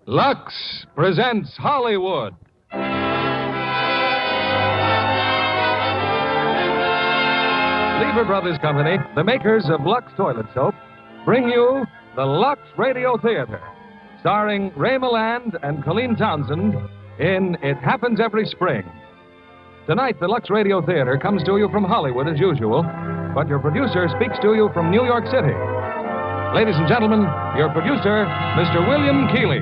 Lux presents Hollywood. Lever Brothers Company, the makers of Lux Toilet Soap, bring you the Lux Radio Theatre, starring Ray Milland and Colleen Townsend in It Happens Every Spring. Tonight, the Lux Radio Theatre comes to you from Hollywood as usual, but your producer speaks to you from New York City. Ladies and gentlemen, your producer, Mr. William Keeley.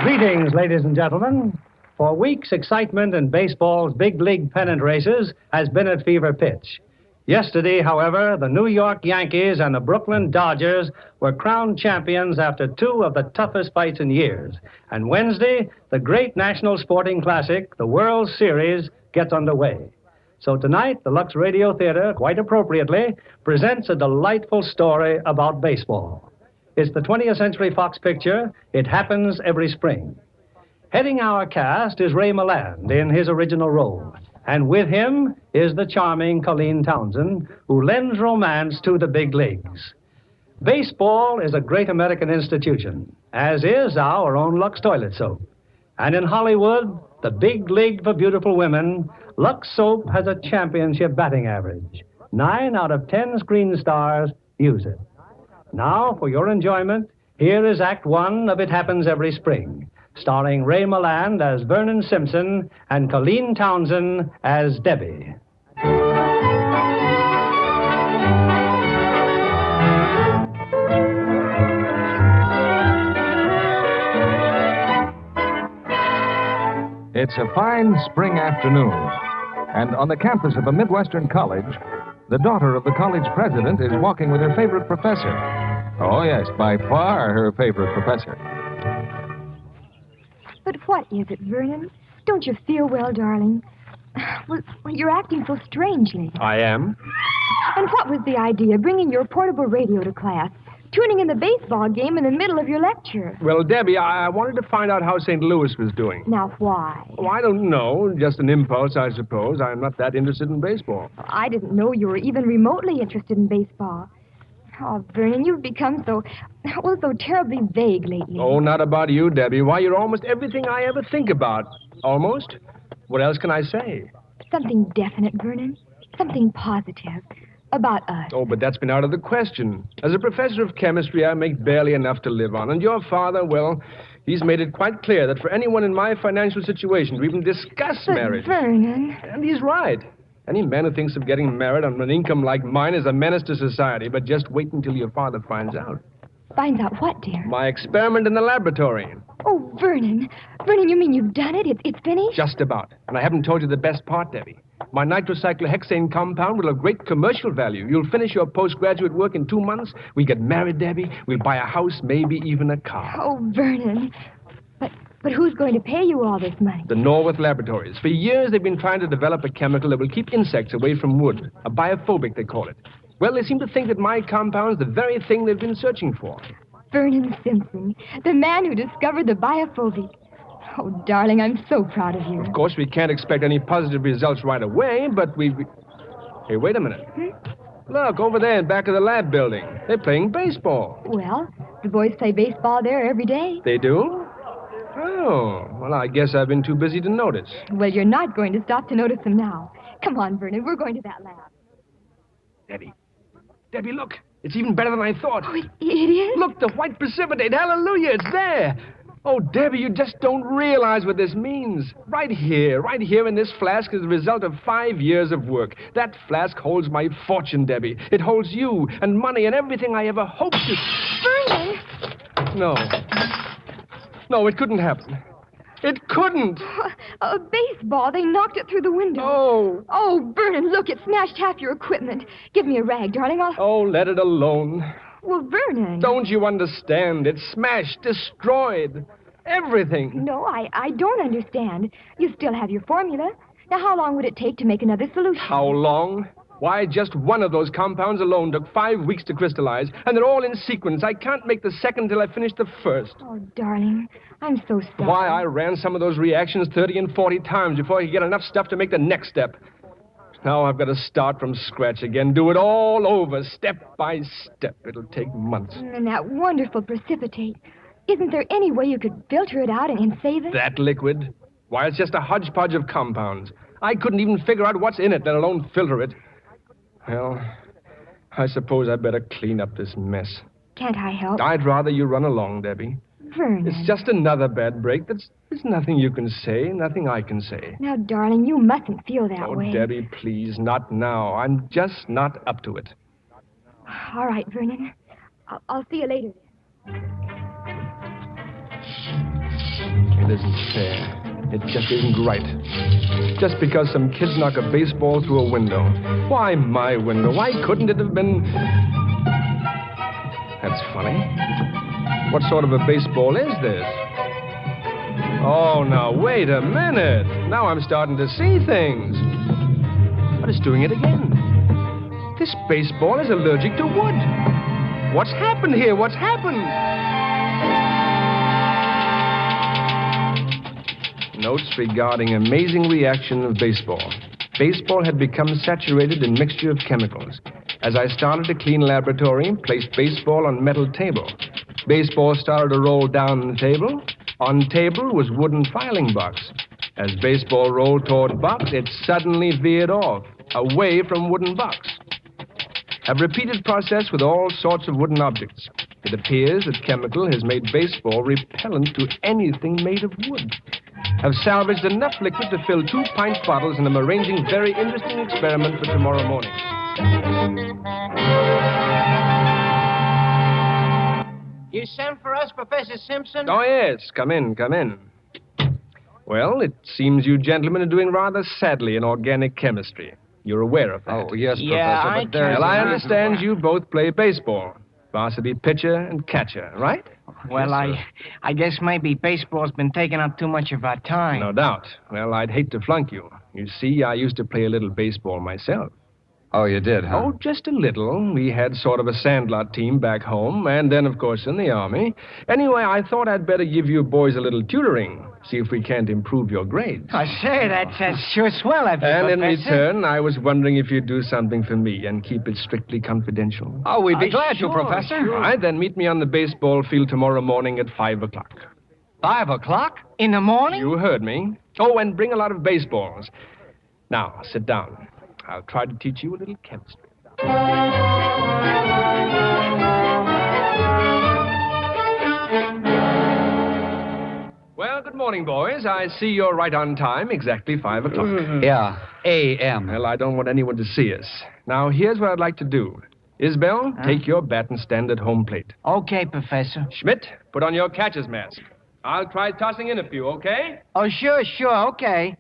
Greetings, ladies and gentlemen. For weeks, excitement in baseball's big league pennant races has been at fever pitch. Yesterday, however, the New York Yankees and the Brooklyn Dodgers were crowned champions after two of the toughest fights in years. And Wednesday, the great national sporting classic, the World Series, gets underway. So tonight, the Lux Radio Theatre, quite appropriately, presents a delightful story about baseball. It's the 20th Century Fox picture, It Happens Every Spring. Heading our cast is Ray Milland in his original role. And with him is the charming Colleen Townsend, who lends romance to the big leagues. Baseball is a great American institution, as is our own Lux Toilet Soap. And in Hollywood, the big league for beautiful women, Lux Soap has a championship batting average. 9 out of 10 screen stars use it. Now, for your enjoyment, here is Act 1 of It Happens Every Spring, starring Ray Milland as Vernon Simpson and Colleen Townsend as Debbie. It's a fine spring afternoon, and on the campus of a Midwestern college, the daughter of the college president is walking with her favorite professor. Oh, yes, by far her favorite professor. But what is it, Vernon? Don't you feel well, darling? Well, you're acting so strangely. I am? And what was the idea, bringing your portable radio to class, tuning in the baseball game in the middle of your lecture? Well, Debbie, I wanted to find out how St. Louis was doing. Now, why? Oh, I don't know. Just an impulse, I suppose. I'm not that interested in baseball. I didn't know you were even remotely interested in baseball. Oh, Vernon, you've become so terribly vague lately. Oh, not about you, Debbie. Why, you're almost everything I ever think about. Almost? What else can I say? Something definite, Vernon. Something positive. About us. Oh, but that's been out of the question. As a professor of chemistry, I make barely enough to live on. And your father, well, he's made it quite clear that for anyone in my financial situation to even discuss marriage... Vernon... And he's right. Any man who thinks of getting married on an income like mine is a menace to society. But just wait until your father finds out. Finds out what, dear? My experiment in the laboratory. Oh, Vernon. Vernon, you mean you've done it? It's finished? Just about. And I haven't told you the best part, Debbie. My nitrocyclohexane compound will have great commercial value. You'll finish your postgraduate work in 2 months. We get married, Debbie. We'll buy a house, maybe even a car. Oh, Vernon. But who's going to pay you all this money? The Norwood Laboratories. For years, they've been trying to develop a chemical that will keep insects away from wood. A biophobic, they call it. Well, they seem to think that my compound's the very thing they've been searching for. Vernon Simpson, the man who discovered the biophobic. Oh, darling, I'm so proud of you. Of course, we can't expect any positive results right away, but we... Hey, wait a minute. Look, over there in back of the lab building. They're playing baseball. Well, the boys play baseball there every day. They do? Oh, well, I guess I've been too busy to notice. Well, you're not going to stop to notice them now. Come on, Vernon, we're going to that lab. Debbie, look. It's even better than I thought. Oh, it is? Look, the white precipitate. Hallelujah, it's there. Oh, Debbie, you just don't realize what this means. Right here in this flask is the result of 5 years of work. That flask holds my fortune, Debbie. It holds you and money and everything I ever hoped to... Vernon! No, it couldn't happen. It couldn't. A baseball. They knocked it through the window. Oh. Oh, Vernon, look, it smashed half your equipment. Give me a rag, darling. Oh, let it alone. Well, Vernon... Don't you understand? It's smashed, destroyed. Everything. No, I don't understand. You still have your formula. Now, how long would it take to make another solution? How long? Why, just one of those compounds alone took 5 weeks to crystallize, and they're all in sequence. I can't make the second till I finish the first. Oh, darling, I'm so sorry. Why, I ran some of those reactions 30 and 40 times before I could get enough stuff to make the next step. Now I've got to start from scratch again, do it all over, step by step. It'll take months. And that wonderful precipitate. Isn't there any way you could filter it out and save it? That liquid? Why, it's just a hodgepodge of compounds. I couldn't even figure out what's in it, let alone filter it. Well, I suppose I'd better clean up this mess. Can't I help? I'd rather you run along, Debbie. Vernon. It's just another bad break. There's nothing you can say, nothing I can say. Now, darling, you mustn't feel that way. Oh, Debbie, please, not now. I'm just not up to it. All right, Vernon. I'll see you later. It isn't fair. It just isn't right. Just because some kids knock a baseball through a window. Why my window? Why couldn't it have been... That's funny. What sort of a baseball is this? Oh, now, wait a minute. Now I'm starting to see things. But it's doing it again. This baseball is allergic to wood. What's happened here? What's happened? Notes regarding amazing reaction of baseball. Baseball had become saturated in mixture of chemicals. As I started to clean laboratory, placed baseball on metal table. Baseball started to roll down the table. On table was wooden filing box. As baseball rolled toward box, it suddenly veered off, away from wooden box. A repeated process with all sorts of wooden objects. It appears that chemical has made baseball repellent to anything made of wood. Have salvaged enough liquid to fill 2-pint bottles, and I'm arranging very interesting experiment for tomorrow morning. You sent for us, Professor Simpson? Oh, yes. Come in, come in. Well, it seems you gentlemen are doing rather sadly in organic chemistry. You're aware of that. Oh, yes, Yeah, Professor, but Well, I understand you both play baseball. Varsity pitcher and catcher, right? Well, I guess maybe baseball's been taking up too much of our time. No doubt. Well, I'd hate to flunk you. You see, I used to play a little baseball myself. Oh, you did, huh? Oh, just a little. We had sort of a sandlot team back home, and then, of course, in the Army. Anyway, I thought I'd better give you boys a little tutoring, see if we can't improve your grades. I say, that's sure swell of you, And in Professor. return, I was wondering if you'd do something for me and keep it strictly confidential. Oh, we'd be glad sure, to, Professor. sure. All right, then meet me on the baseball field tomorrow morning at 5 o'clock. 5 o'clock? In the morning? You heard me. Oh, and bring a lot of baseballs. Now, sit down. I'll try to teach you a little chemistry. Well, good morning, boys. I see you're right on time, exactly 5 o'clock. Yeah, A.M. Well, I don't want anyone to see us. Now, here's what I'd like to do. Isabel, take your bat and stand at home plate. Okay, Professor. Schmidt, put on your catcher's mask. I'll try tossing in a few, okay? Oh, sure, okay.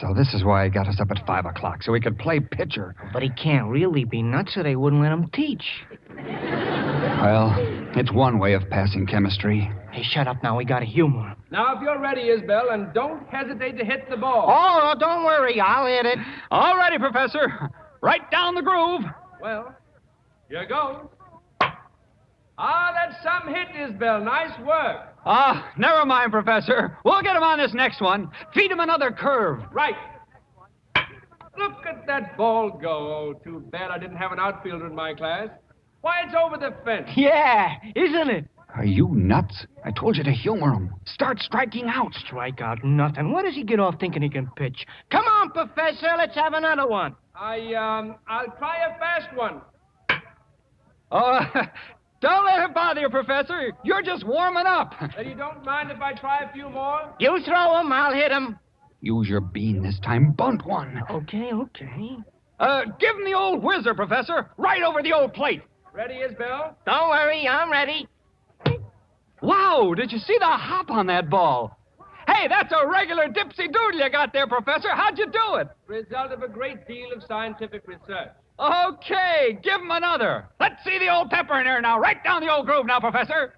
So this is why he got us up at 5 o'clock, so we could play pitcher. But he can't really be nuts, or they wouldn't let him teach. Well, it's one way of passing chemistry. Hey, shut up now. We gotta humor him. Now, if you're ready, Isabel, and don't hesitate to hit the ball. Oh, don't worry. I'll hit it. All righty, Professor. Right down the groove. Well, here goes. Ah, that's some hit, Isabel. Nice work. Never mind, Professor. We'll get him on this next one. Feed him another curve. Right. Look at that ball go. Oh, too bad I didn't have an outfielder in my class. Why, it's over the fence. Yeah, isn't it? Are you nuts? I told you to humor him. Start striking out. Strike out nothing. Where does he get off thinking he can pitch? Come on, Professor. Let's have another one. I'll try a fast one. Don't let it bother you, Professor. You're just warming up. Then you don't mind if I try a few more? You throw him, I'll hit him. Use your bean this time. Bunt one. Okay. Give him the old whizzer, Professor. Right over the old plate. Ready, Isabel? Don't worry, I'm ready. Wow, did you see the hop on that ball? Hey, that's a regular dipsy-doodle you got there, Professor. How'd you do it? Result of a great deal of scientific research. Okay, give him another. Let's see the old pepper in there now. Right down the old groove now, Professor.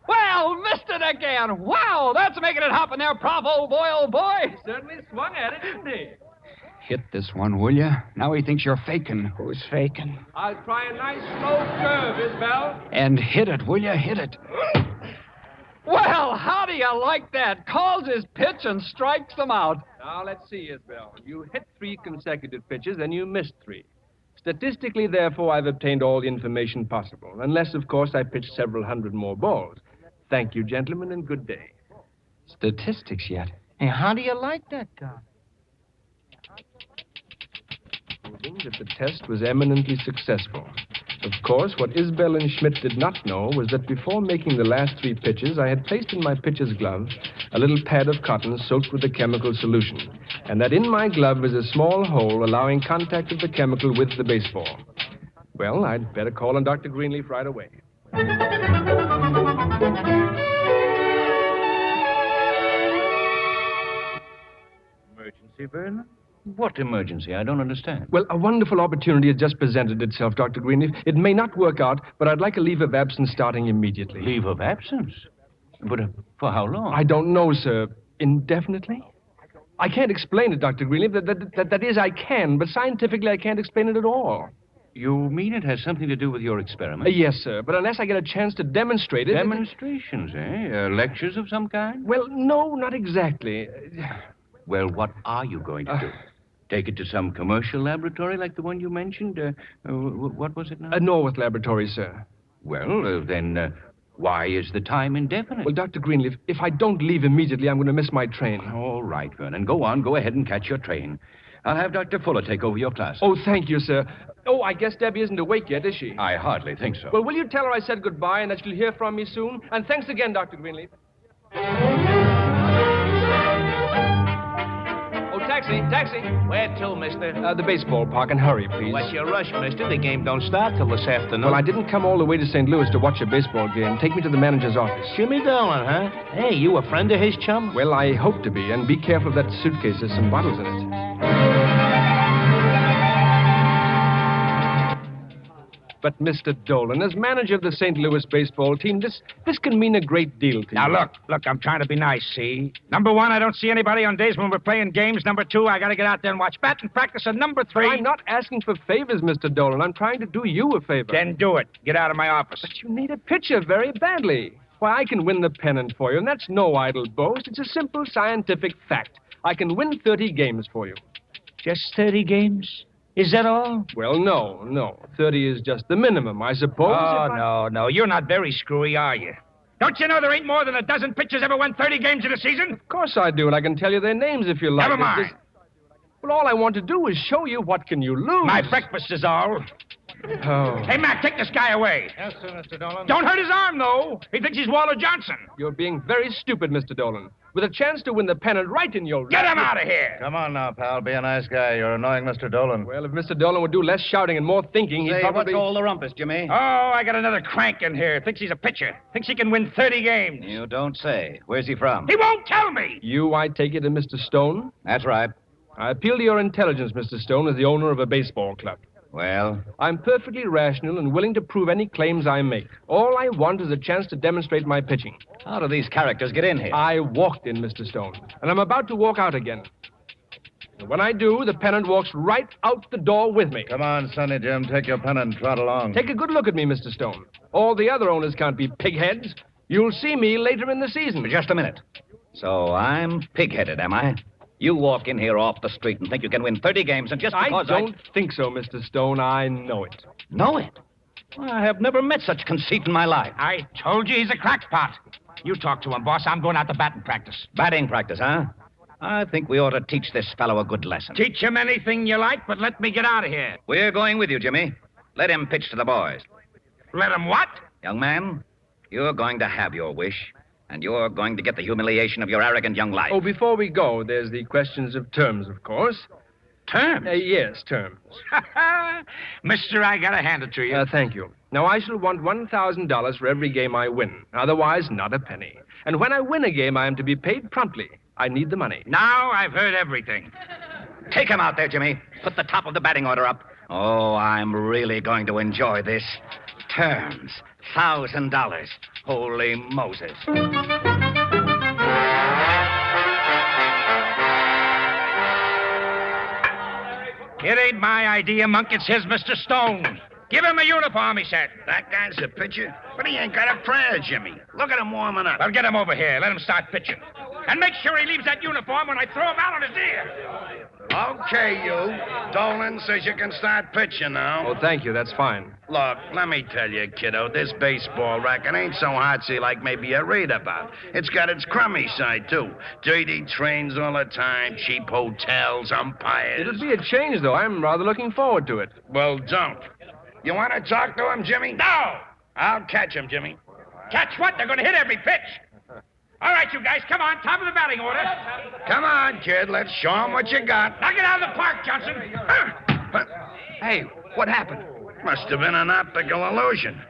Well, missed it again. Wow, that's making it hop in there, Prof, old boy. He certainly swung at it, didn't he? Hit this one, will you? Now he thinks you're faking. Who's faking? I'll try a nice slow curve, Isabel. And hit it, will you? Hit it. Well, how do you like that? Calls his pitch and strikes them out. Now, let's see, Isbell. You hit 3 consecutive pitches, and you missed 3. Statistically, therefore, I've obtained all the information possible, unless, of course, I pitched several hundred more balls. Thank you, gentlemen, and good day. Statistics yet? Hey, how do you like that gun? Proving that the test was eminently successful. Of course, what Isbell and Schmidt did not know was that before making the last 3 pitches, I had placed in my pitcher's glove a little pad of cotton soaked with a chemical solution, and that in my glove was a small hole allowing contact of the chemical with the baseball. Well, I'd better call on Dr. Greenleaf right away. Emergency, Vernon? What emergency? I don't understand. Well, a wonderful opportunity has just presented itself, Dr. Greenleaf. It may not work out, but I'd like a leave of absence starting immediately. Leave of absence? But for how long? I don't know, sir. Indefinitely? I can't explain it, Dr. Greenleaf. That is, I can, but scientifically I can't explain it at all. You mean it has something to do with your experiment? Yes, sir, but unless I get a chance to demonstrate it... Demonstrations, eh? Lectures of some kind? Well, no, not exactly. Well, what are you going to do? Take it to some commercial laboratory like the one you mentioned? What was it now? A Norwood laboratory, sir. Well, then, why is the time indefinite? Well, Dr. Greenleaf, if I don't leave immediately, I'm going to miss my train. All right, Vernon. Go on. Go ahead and catch your train. I'll have Dr. Fuller take over your class. Oh, thank you, sir. Oh, I guess Debbie isn't awake yet, is she? I hardly think so. Well, will you tell her I said goodbye and that she'll hear from me soon? And thanks again, Dr. Greenleaf. Oh, taxi. Where to, mister? The baseball park, and hurry, please. What's your rush, mister? The game don't start till this afternoon. Well, I didn't come all the way to St. Louis to watch a baseball game. Take me to the manager's office. Jimmy Dolan, huh? Hey, you a friend of his, chum? Well, I hope to be, and be careful of that suitcase. There's some bottles in it. But, Mr. Dolan, as manager of the St. Louis baseball team, this can mean a great deal to you. Now, look, I'm trying to be nice, see? Number 1, I don't see anybody on days when we're playing games. Number 2, I got to get out there and watch batting practice. And number 3... I'm not asking for favors, Mr. Dolan. I'm trying to do you a favor. Then do it. Get out of my office. But you need a pitcher very badly. Why, I can win the pennant for you, and that's no idle boast. It's a simple scientific fact. I can win 30 games for you. Just 30 games? Is that all? Well, no. 30 is just the minimum, I suppose. Oh, no. You're not very screwy, are you? Don't you know there ain't more than a dozen pitchers ever won 30 games in a season? Of course I do, and I can tell you their names if you like. Never mind. Well, all I want to do is show you what can you lose. My breakfast is all. Oh. Hey, Mac, take this guy away. Yes, sir, Mr. Dolan. Don't hurt his arm, though. He thinks he's Waller Johnson. You're being very stupid, Mr. Dolan. With a chance to win the pennant right in your... Get him out of here. Come on now, pal. Be a nice guy. You're annoying Mr. Dolan. Well, if Mr. Dolan would do less shouting and more thinking, he'd probably... What's all the rumpus, Jimmy? Oh, I got another crank in here. Thinks he's a pitcher. Thinks he can win 30 games. You don't say. Where's he from? He won't tell me. You, I take it, are Mr. Stone? That's right. I appeal to your intelligence, Mr. Stone, as the owner of a baseball club. Well? I'm perfectly rational and willing to prove any claims I make. All I want is a chance to demonstrate my pitching. How do these characters get in here? I walked in, Mr. Stone, and I'm about to walk out again. And when I do, the pennant walks right out the door with me. Come on, Sonny Jim. Take your pen and trot along. Take a good look at me, Mr. Stone. All the other owners can't be pigheads. You'll see me later in the season. Just a minute. So I'm pig-headed, am I? You walk in here off the street and think you can win 30 games, and just because I don't think so, Mr. Stone. I know it. Know it? Well, I have never met such conceit in my life. I told you he's a crackpot. You talk to him, boss. I'm going out to batting practice. Batting practice, huh? I think we ought to teach this fellow a good lesson. Teach him anything you like, but let me get out of here. We're going with you, Jimmy. Let him pitch to the boys. Let him what? Young man, you're going to have your wish. And you're going to get the humiliation of your arrogant young life. Oh, before we go, there's the questions of terms, of course. Terms? Yes, terms. Mister, I gotta hand it to you. Thank you. Now, I shall want $1,000 for every game I win. Otherwise, not a penny. And when I win a game, I am to be paid promptly. I need the money. Now I've heard everything. Take him out there, Jimmy. Put the top of the batting order up. Oh, I'm really going to enjoy this. Terms. $1,000. Holy Moses. It ain't my idea, Monk. It's his, Mr. Stone. Give him a uniform, he said. That guy's a pitcher? But he ain't got a prayer, Jimmy. Look at him warming up. Well, get him over here. Let him start pitching. And make sure he leaves that uniform when I throw him out on his ear. Okay, you. Dolan says you can start pitching now. Oh, thank you. That's fine. Look, let me tell you, kiddo, this baseball racket ain't so hotsy like maybe you read about. It's got its crummy side, too. Dirty trains all the time, cheap hotels, umpires. It'll be a change, though. I'm rather looking forward to it. Well, don't. You want to talk to him, Jimmy? No! I'll catch him, Jimmy. Catch what? They're going to hit every pitch. All right, you guys, come on. Top of the batting order. Come on, kid. Let's show him what you got. Knock it out of the park, Johnson. Hey, what happened? Must have been an optical illusion.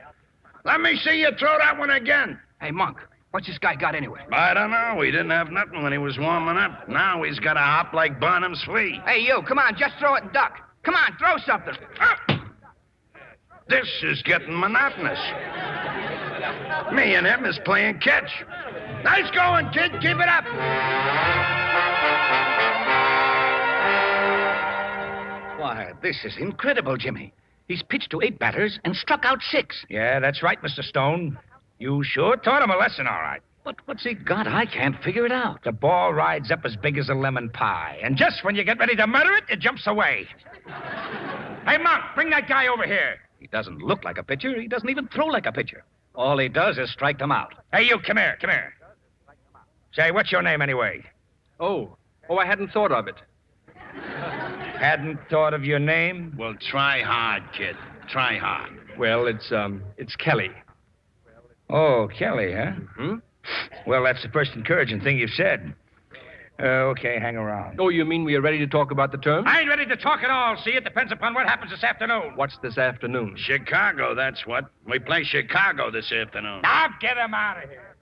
Let me see you throw that one again. Hey, Monk, what's this guy got anyway? I don't know. He didn't have nothing when he was warming up. Now he's got to hop like Barnum's flea. Hey, you, come on, just throw it and duck. Come on, throw something. This is getting monotonous. Me and him is playing catch. Nice going, kid. Keep it up. Why, this is incredible, Jimmy. He's pitched to 8 batters and struck out 6. Yeah, that's right, Mr. Stone. You sure taught him a lesson, all right. But what's he got? I can't figure it out. The ball rides up as big as a lemon pie, and just when you get ready to murder it, it jumps away. Hey, Monk, bring that guy over here. He doesn't look like a pitcher. He doesn't even throw like a pitcher. All he does is strike them out. Hey, you, come here. Say, what's your name anyway? Oh, I hadn't thought of it. Hadn't thought of your name? Well, try hard, kid. Try hard. Well, it's Kelly. Oh, Kelly, huh? Hmm? Well, that's the first encouraging thing you've said. Okay, hang around. Oh, you mean we are ready to talk about the term? I ain't ready to talk at all. See, it depends upon what happens this afternoon. What's this afternoon? Chicago, that's what. We play Chicago this afternoon. Now get him out of here.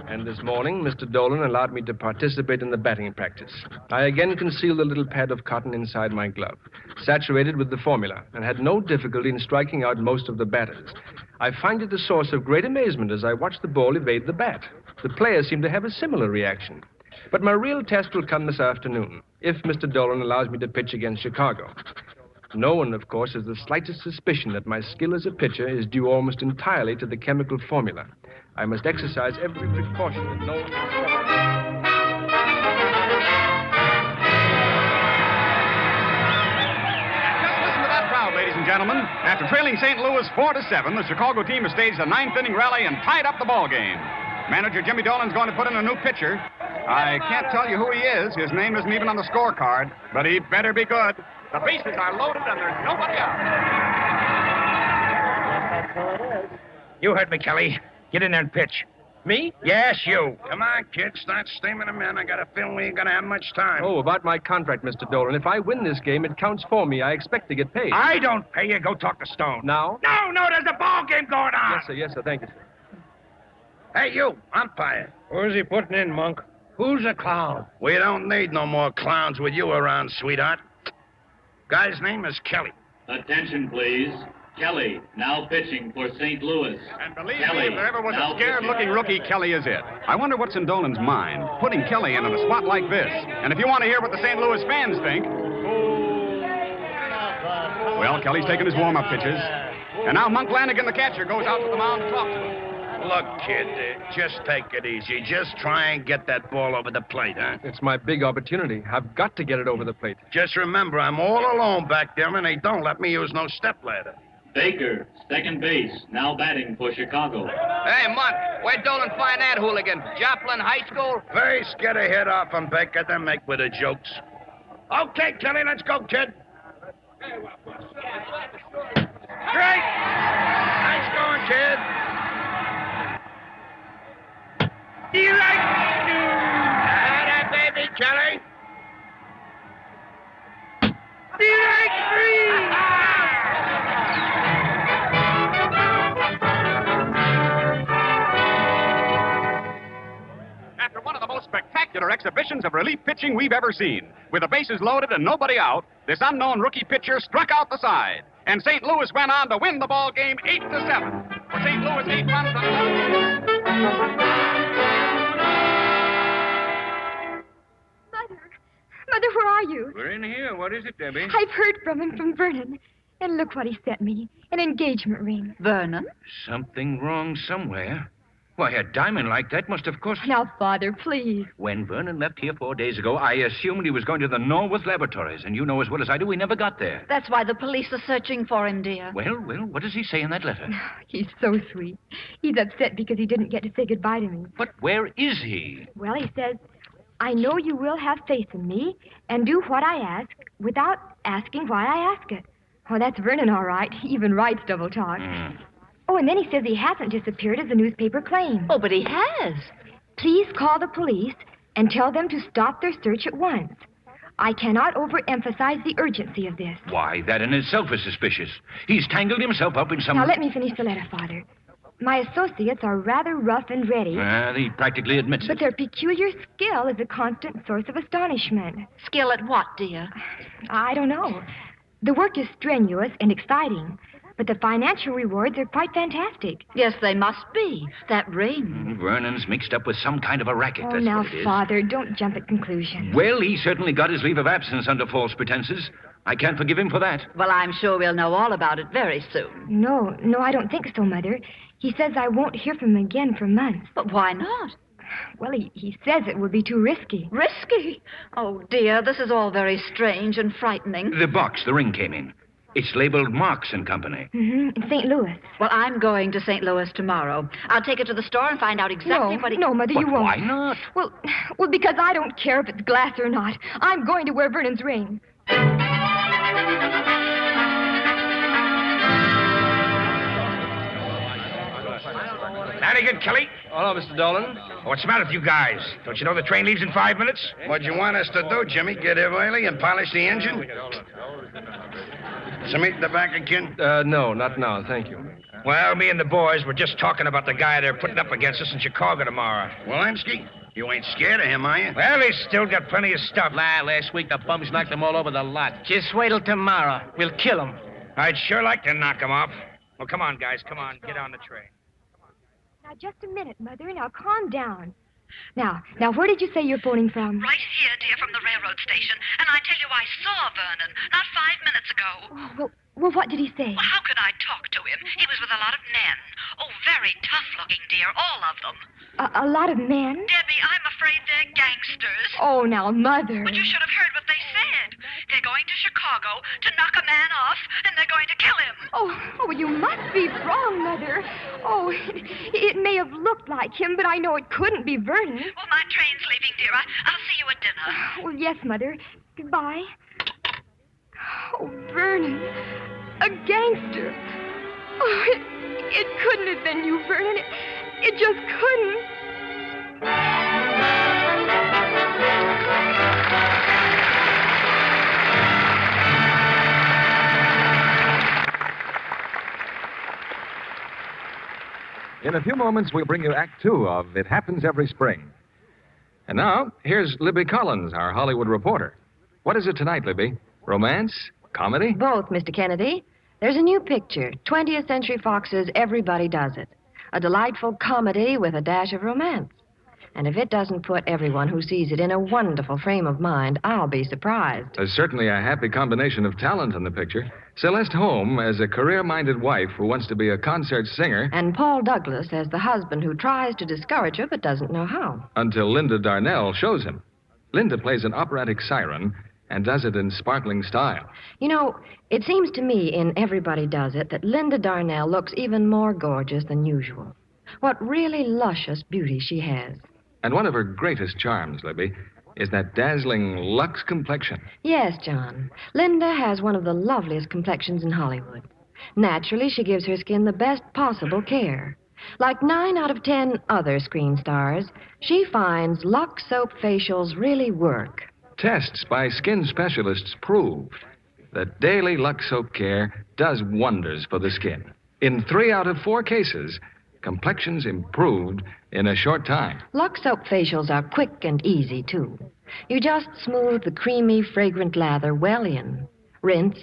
And this morning, Mr. Dolan allowed me to participate in the batting practice. I again concealed a little pad of cotton inside my glove, saturated with the formula, and had no difficulty in striking out most of the batters. I find it a source of great amazement as I watch the ball evade the bat. The players seem to have a similar reaction. But my real test will come this afternoon, if Mr. Dolan allows me to pitch against Chicago. No one, of course, has the slightest suspicion that my skill as a pitcher is due almost entirely to the chemical formula. I must exercise every precaution that no one can trouble. Ladies and gentlemen, after trailing St. Louis 4-7, the Chicago team has staged a 9th-inning rally and tied up the ball game. Manager Jimmy Dolan's going to put in a new pitcher. I can't tell you who he is. His name isn't even on the scorecard, but he better be good. The bases are loaded and there's nobody out. You heard me, Kelly. Get in there and pitch. Me? Yes, you. Come on, kid. Start steaming them in. I got a feeling we ain't gonna have much time. Oh, about my contract, Mr. Dolan. If I win this game, it counts for me. I expect to get paid. I don't pay you. Go talk to Stone. Now? No, there's a ball game going on. Yes, sir. Thank you, sir. Hey, you, umpire. Who's he putting in, Monk? Who's a clown? We don't need no more clowns with you around, sweetheart. Guy's name is Kelly. Attention, please. Kelly, now pitching for St. Louis. And believe Kelly, me, if there ever was now a scared-looking rookie, Kelly is it. I wonder what's in Dolan's mind, putting Kelly in a spot like this. And if you want to hear what the St. Louis fans think... Well, Kelly's taking his warm-up pitches. And now Monk Lanigan, the catcher, goes out to the mound to talk to him. Look, kid, just take it easy. Just try and get that ball over the plate, huh? It's my big opportunity. I've got to get it over the plate. Just remember, I'm all alone back there, and they don't let me use no stepladder. Baker, second base, now batting for Chicago. Hey, Monk, where'd Dolan find that hooligan? Joplin High School? First, get a hit off him, Baker, then make with the jokes. Okay, Kelly, let's go, kid. Great! Nice going, kid. That baby, Kelly. After one of the most spectacular exhibitions of relief pitching we've ever seen, with the bases loaded and nobody out, this unknown rookie pitcher struck out the side, and St. Louis went on to win the ball game 8-7. For St. Louis, 8 runs on Mother, where are you? We're in here. What is it, Debbie? I've heard from him, from Vernon. And look what he sent me. An engagement ring. Vernon? Something wrong somewhere. Why, a diamond like that must have cost... Now, Father, please. When Vernon left here 4 days ago, I assumed he was going to the Norwood Laboratories. And you know as well as I do, we never got there. That's why the police are searching for him, dear. Well, what does he say in that letter? He's so sweet. He's upset because he didn't get to say goodbye to me. But where is he? Well, he says, I know you will have faith in me and do what I ask without asking why I ask it. Oh, that's Vernon, all right. He even writes double talk. Oh, and then he says he hasn't disappeared as the newspaper claims. Oh, but he has. Please call the police and tell them to stop their search at once. I cannot overemphasize the urgency of this. Why, that in itself is suspicious. He's tangled himself up in some... Now, let me finish the letter, Father. My associates are rather rough and ready. He practically admits But it. their peculiar skill is a constant source of astonishment. Skill at what, dear? I don't know. The work is strenuous and exciting, but the financial rewards are quite fantastic. Yes, they must be. That ring. Vernon's mixed up with some kind of a racket, Oh, that's now, what it is. Father, don't jump at conclusions. Well, he certainly got his leave of absence under false pretenses. I can't forgive him for that. Well, I'm sure we'll know all about it very soon. No, I don't think so, Mother. He says I won't hear from him again for months. But why not? Well, he says it would be too risky. Risky? Oh, dear, this is all very strange and frightening. The box the ring came in. It's labeled Marks and Company. In St. Louis. Well, I'm going to St. Louis tomorrow. I'll take it to the store and find out exactly what he... No, Mother, But you won't. Why not? Well, because I don't care if it's glass or not. I'm going to wear Vernon's ring. Howdy, good Kelly. Hello, Mr. Dolan. What's the matter with you guys? Don't you know the train leaves in 5 minutes? What'd you want us to do, Jimmy? Get here early and polish the engine? Some meat in the back again? No, not now, thank you. Well, me and the boys were just talking about the guy they're putting up against us in Chicago tomorrow. Walensky? You ain't scared of him, are you? Well, he's still got plenty of stuff. Last week the bums knocked them all over the lot. Just wait till tomorrow. We'll kill him. I'd sure like to knock him off. Well, come on, guys, come on. Get on the train. Now, just a minute, Mother. Now, calm down. Now, where did you say you're phoning from? Right here, dear, from the railroad station. And I tell you, I saw Vernon not 5 minutes ago. Oh, well, what did he say? Well, how could I talk to him? He was with a lot of men. Oh, very tough-looking, dear, all of them. A lot of men? Debbie, I'm afraid they're gangsters. Oh, now, Mother. But you should have heard what they said. They're going to Chicago to knock a man off, and they're going to kill him. Oh, you must be wrong, Mother. Oh, it may have looked like him, but I know it couldn't be Vernon. Well, my train's leaving, dear. I'll see you at dinner. Well, yes, Mother. Goodbye. Oh, Vernon. A gangster. Oh, it couldn't have been you, Vernon. It just couldn't. In a few moments, we'll bring you Act Two of It Happens Every Spring. And now, here's Libby Collins, our Hollywood reporter. What is it tonight, Libby? Romance? Comedy? Both, Mr. Kennedy. There's a new picture, 20th Century Fox's Everybody Does It. A delightful comedy with a dash of romance. And if it doesn't put everyone who sees it in a wonderful frame of mind, I'll be surprised. There's certainly a happy combination of talent in the picture. Celeste Holm as a career-minded wife who wants to be a concert singer. And Paul Douglas as the husband who tries to discourage her but doesn't know how. Until Linda Darnell shows him. Linda plays an operatic siren and does it in sparkling style. You know, it seems to me in Everybody Does It that Linda Darnell looks even more gorgeous than usual. What really luscious beauty she has. And one of her greatest charms, Libby, is that dazzling Lux complexion. Yes, John. Linda has one of the loveliest complexions in Hollywood. Naturally, she gives her skin the best possible care. Like 9 out of 10 other screen stars, she finds Lux soap facials really work. Tests by skin specialists prove that daily Lux soap care does wonders for the skin. In 3 out of 4 cases, complexions improved in a short time. Lux soap facials are quick and easy, too. You just smooth the creamy, fragrant lather well in, rinse,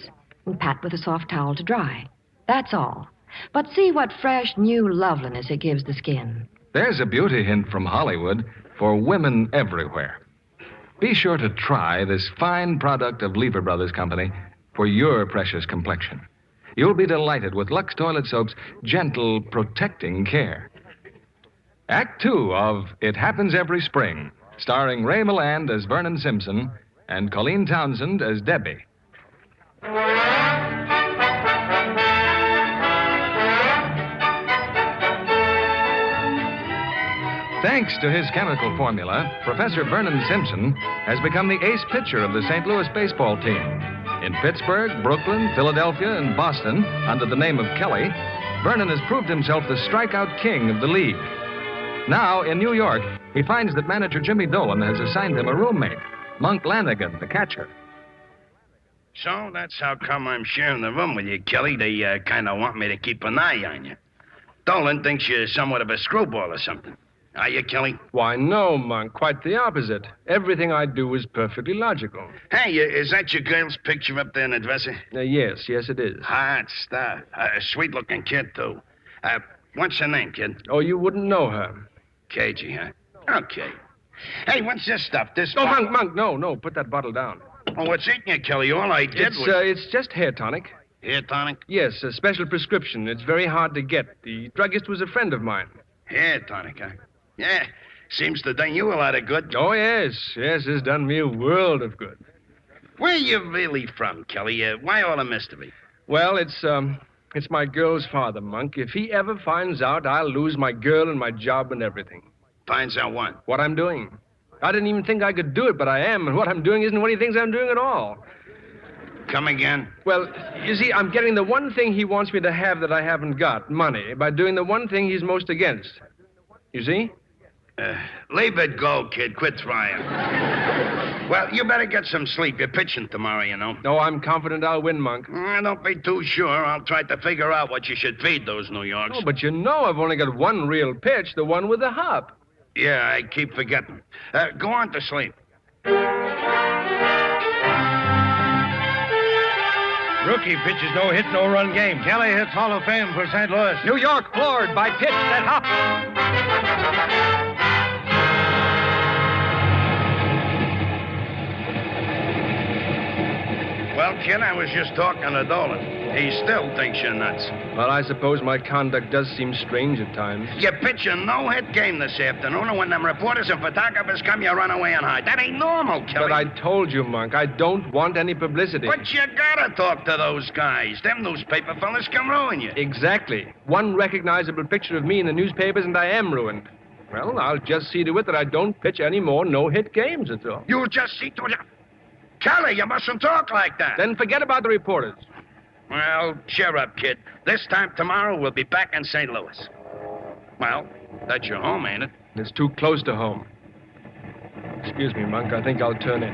and pat with a soft towel to dry. That's all. But see what fresh, new loveliness it gives the skin. There's a beauty hint from Hollywood for women everywhere. Be sure to try this fine product of Lever Brothers Company for your precious complexion. You'll be delighted with Lux Toilet Soap's gentle, protecting care. Act 2 of It Happens Every Spring, starring Ray Milland as Vernon Simpson and Colleen Townsend as Debbie. Thanks to his chemical formula, Professor Vernon Simpson has become the ace pitcher of the St. Louis baseball team. In Pittsburgh, Brooklyn, Philadelphia, and Boston, under the name of Kelly, Vernon has proved himself the strikeout king of the league. Now, in New York, he finds that manager Jimmy Dolan has assigned him a roommate, Monk Lanigan, the catcher. So that's how come I'm sharing the room with you, Kelly. They kind of want me to keep an eye on you. Dolan thinks you're somewhat of a screwball or something. Are you, Kelly? Why, no, Monk. Quite the opposite. Everything I do is perfectly logical. Hey, is that your girl's picture up there in the dresser? Yes, it is. Hot stuff. A sweet-looking kid, too. What's her name, kid? Oh, you wouldn't know her. Cagey, huh? Okay. Hey, what's this stuff? Monk, no. Put that bottle down. Oh, what's eating you, Kelly? All I did was... It's just hair tonic. Hair tonic? Yes, a special prescription. It's very hard to get. The druggist was a friend of mine. Hair tonic, huh? Yeah, seems to done you a lot of good. Oh, yes, it's done me a world of good. Where are you really from, Kelly? Why all the mystery? Well, it's my girl's father, Monk. If he ever finds out, I'll lose my girl and my job and everything. Finds out what? What I'm doing. I didn't even think I could do it, but I am, and what I'm doing isn't what he thinks I'm doing at all. Come again? Well, you see, I'm getting the one thing he wants me to have that I haven't got, money, by doing the one thing he's most against. You see? Leave it go, kid. Quit trying. Well, you better get some sleep. You're pitching tomorrow, you know. No, I'm confident I'll win, Monk. Don't be too sure. I'll try to figure out what you should feed those New Yorks. Oh, but you know I've only got one real pitch, the one with the hop. Yeah, I keep forgetting. Go on to sleep. Rookie pitches no-hit, no-run game. Kelly hits Hall of Fame for St. Louis. New York floored by pitch that hops. Well, kid, I was just talking to Dolan. He still thinks you're nuts. Well, I suppose my conduct does seem strange at times. You pitch a no-hit game this afternoon, and when them reporters and photographers come, you run away and hide. That ain't normal, Kelly. But I told you, Monk, I don't want any publicity. But you gotta talk to those guys. Them newspaper fellas can ruin you. Exactly. One recognizable picture of me in the newspapers, and I am ruined. Well, I'll just see to it that I don't pitch any more no-hit games, that's all. You'll just see to it. Kelly, you mustn't talk like that. Then forget about the reporters. Well, cheer up, kid. This time tomorrow, we'll be back in St. Louis. Well, that's your home, ain't it? It's too close to home. Excuse me, Monk. I think I'll turn in.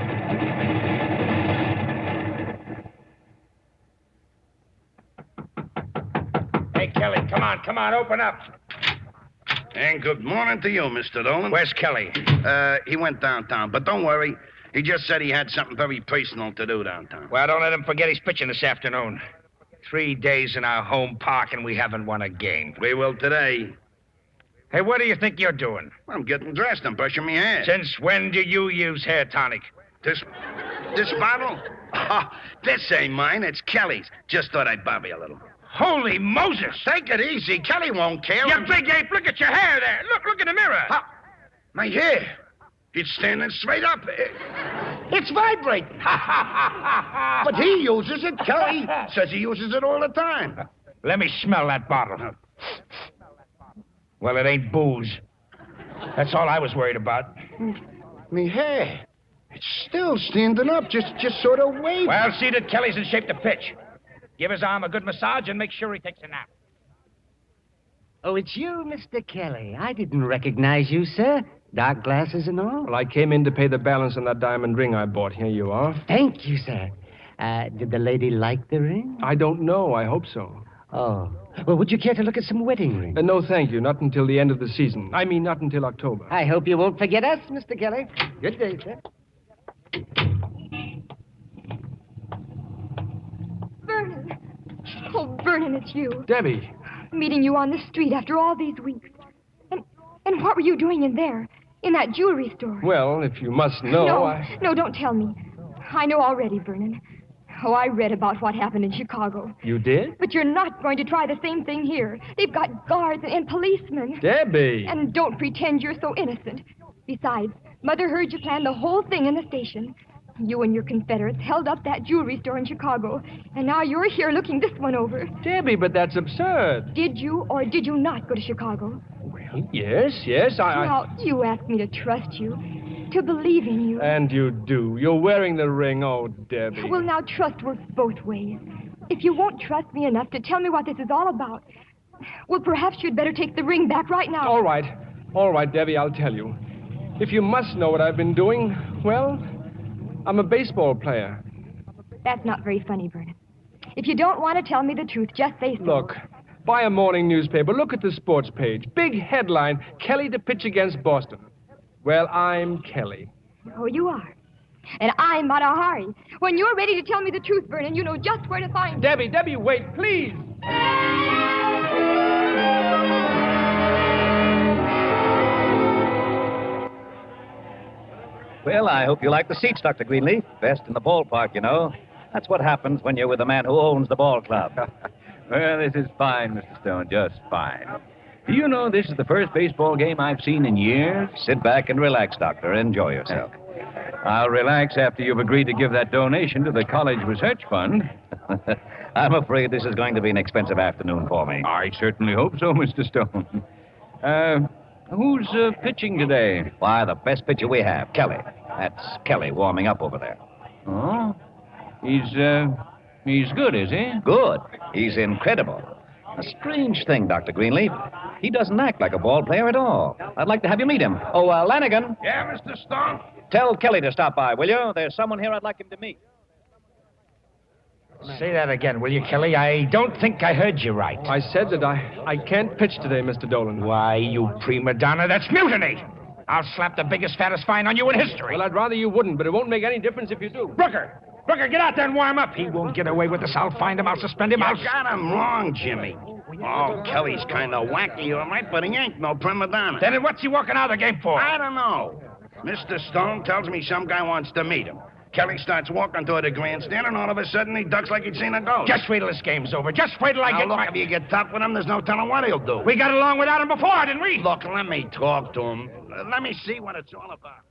Hey, Kelly, come on, open up. And good morning to you, Mr. Dolan. Where's Kelly? He went downtown, but don't worry. He just said he had something very personal to do downtown. Well, don't let him forget he's pitching this afternoon. 3 days in our home park, and we haven't won a game. We will today. Hey, what do you think you're doing? Well, I'm getting dressed. I'm brushing my hair. Since when do you use hair tonic? This bottle? Oh, this ain't mine. It's Kelly's. Just thought I'd bother you a little. Holy Moses! Take it easy. Kelly won't care. You big ape, look at your hair there. Look in the mirror. My hair. It's standing straight up. It's vibrating. But he uses it. Kelly says he uses it all the time. Let me smell that bottle. Well, it ain't booze. That's all I was worried about. Me hair. It's still standing up, just sort of waving. Well, see that Kelly's in shape to pitch. Give his arm a good massage and make sure he takes a nap. Oh, it's you, Mr. Kelly. I didn't recognize you, sir. Dark glasses and all? Well, I came in to pay the balance on that diamond ring I bought. Here you are. Thank you, sir. Did the lady like the ring? I don't know. I hope so. Oh. Well, would you care to look at some wedding rings? No, thank you. Not until the end of the season. I mean, not until October. I hope you won't forget us, Mr. Kelly. Good day, sir. Vernon. Oh, Vernon, it's you. Debbie. Meeting you on the street after all these weeks. And what were you doing in there? In that jewelry store. Well, if you must know, No, don't tell me. I know already, Vernon. Oh, I read about what happened in Chicago. You did? But you're not going to try the same thing here. They've got guards and policemen. Debbie! And don't pretend you're so innocent. Besides, Mother heard you plan the whole thing in the station. You and your Confederates held up that jewelry store in Chicago, and now you're here looking this one over. Debbie, but that's absurd. Did you or did you not go to Chicago? Well, yes, Now, you asked me to trust you, to believe in you. And you do. You're wearing the ring, oh, Debbie. Well, now, trust works both ways. If you won't trust me enough to tell me what this is all about, well, perhaps you'd better take the ring back right now. All right, Debbie, I'll tell you. If you must know what I've been doing, well, I'm a baseball player. That's not very funny, Vernon. If you don't want to tell me the truth, just say so. Look, buy a morning newspaper. Look at the sports page. Big headline, Kelly to pitch against Boston. Well, I'm Kelly. Oh, you are. And I'm Matahari. When you're ready to tell me the truth, Vernon, you know just where to find me. Debbie, wait, please. Well, I hope you like the seats, Dr. Greenleaf. Best in the ballpark, you know. That's what happens when you're with the man who owns the ball club. Well, this is fine, Mr. Stone, just fine. Do you know this is the first baseball game I've seen in years? Sit back and relax, Doctor. Enjoy yourself. I'll relax after you've agreed to give that donation to the college research fund. I'm afraid this is going to be an expensive afternoon for me. I certainly hope so, Mr. Stone. Who's pitching today? Why, the best pitcher we have, Kelly. That's Kelly warming up over there. Oh? He's good, is he? Good. He's incredible. A strange thing, Dr. Greenleaf. He doesn't act like a ball player at all. I'd like to have you meet him. Oh, Lanigan. Yeah, Mr. Stone? Tell Kelly to stop by, will you? There's someone here I'd like him to meet. Say that again, will you, Kelly? I don't think I heard you right. I said that I can't pitch today, Mr. Dolan. Why, you prima donna, that's mutiny. I'll slap the biggest, fattest fine on you in history. Well, I'd rather you wouldn't, but it won't make any difference if you do. Brooker, get out there and warm up. He won't get away with this. I'll find him. I'll suspend him. You got him wrong, Jimmy. Oh, Kelly's kind of wacky, all right, but he ain't no prima donna. Then what's he walking out of the game for? I don't know. Mr. Stone tells me some guy wants to meet him. Kelly starts walking toward the grandstand, and all of a sudden he ducks like he'd seen a ghost. Just wait till this game's over. Just wait till I get look, if you get tough with him, there's no telling what he'll do. We got along without him before, didn't we? Look, let me talk to him. Let me see what it's all about.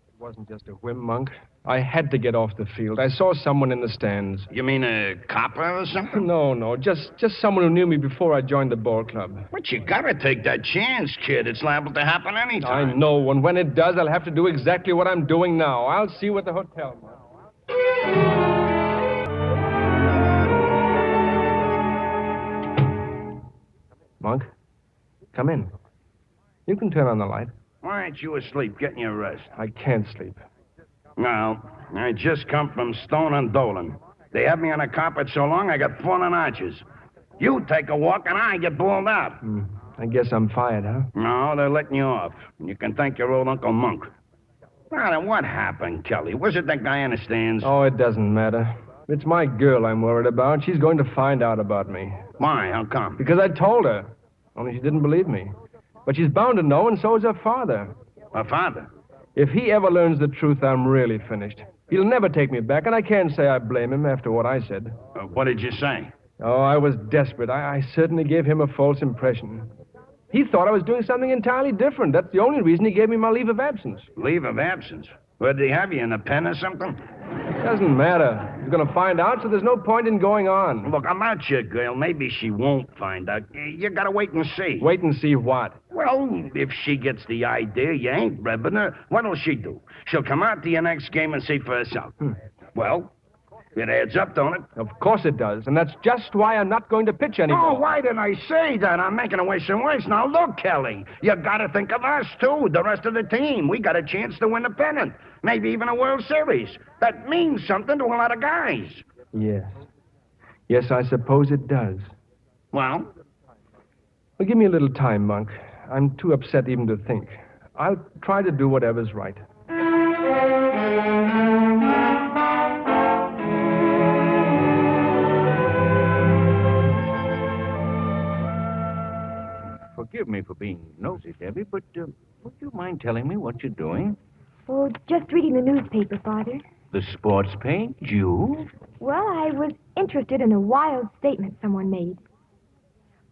It wasn't just a whim, Monk. I had to get off the field. I saw someone in the stands. You mean a copper or something? No. Just someone who knew me before I joined the ball club. But you gotta take that chance, kid. It's liable to happen anytime. I know, and when it does, I'll have to do exactly what I'm doing now. I'll see you at the hotel, Monk. Monk, come in. You can turn on the light. Why aren't you asleep, getting your rest? I can't sleep. No, I just come from Stone and Dolan. They have me on a carpet so long I got falling arches. You take a walk and I get balled out. I guess I'm fired, huh? No, they're letting you off. You can thank your old Uncle Monk. Now, then, what happened, Kelly? Was it that guy in the stands? Oh, it doesn't matter. It's my girl I'm worried about. She's going to find out about me. Why? How come? Because I told her. Only she didn't believe me. But she's bound to know, and so is her father. Her father? If he ever learns the truth, I'm really finished. He'll never take me back, and I can't say I blame him after what I said. What did you say? Oh, I was desperate. I certainly gave him a false impression. He thought I was doing something entirely different. That's the only reason he gave me my leave of absence. Leave of absence? Where did he have you, in a pen or something? Doesn't matter. He's going to find out, so there's no point in going on. Look, about your girl. Maybe she won't find out. You gotta wait and see. Wait and see what? Well, if she gets the idea you ain't rebbing her, what'll she do? She'll come out to your next game and see for herself. Well, it adds up, don't it? Of course it does, and that's just why I'm not going to pitch anymore. Oh, why didn't I say that? I'm making it worse and worse. Now, look, Kelly, you gotta think of us, too, the rest of the team. We got a chance to win the pennant, maybe even a World Series. That means something to a lot of guys. Yes. Yes, I suppose it does. Well, give me a little time, Monk. I'm too upset even to think. I'll try to do whatever's right. Forgive forgive me for being nosy, Debbie, but would you mind telling me what you're doing? Oh, just reading the newspaper, Father. The sports page? You? Well, I was interested in a wild statement someone made.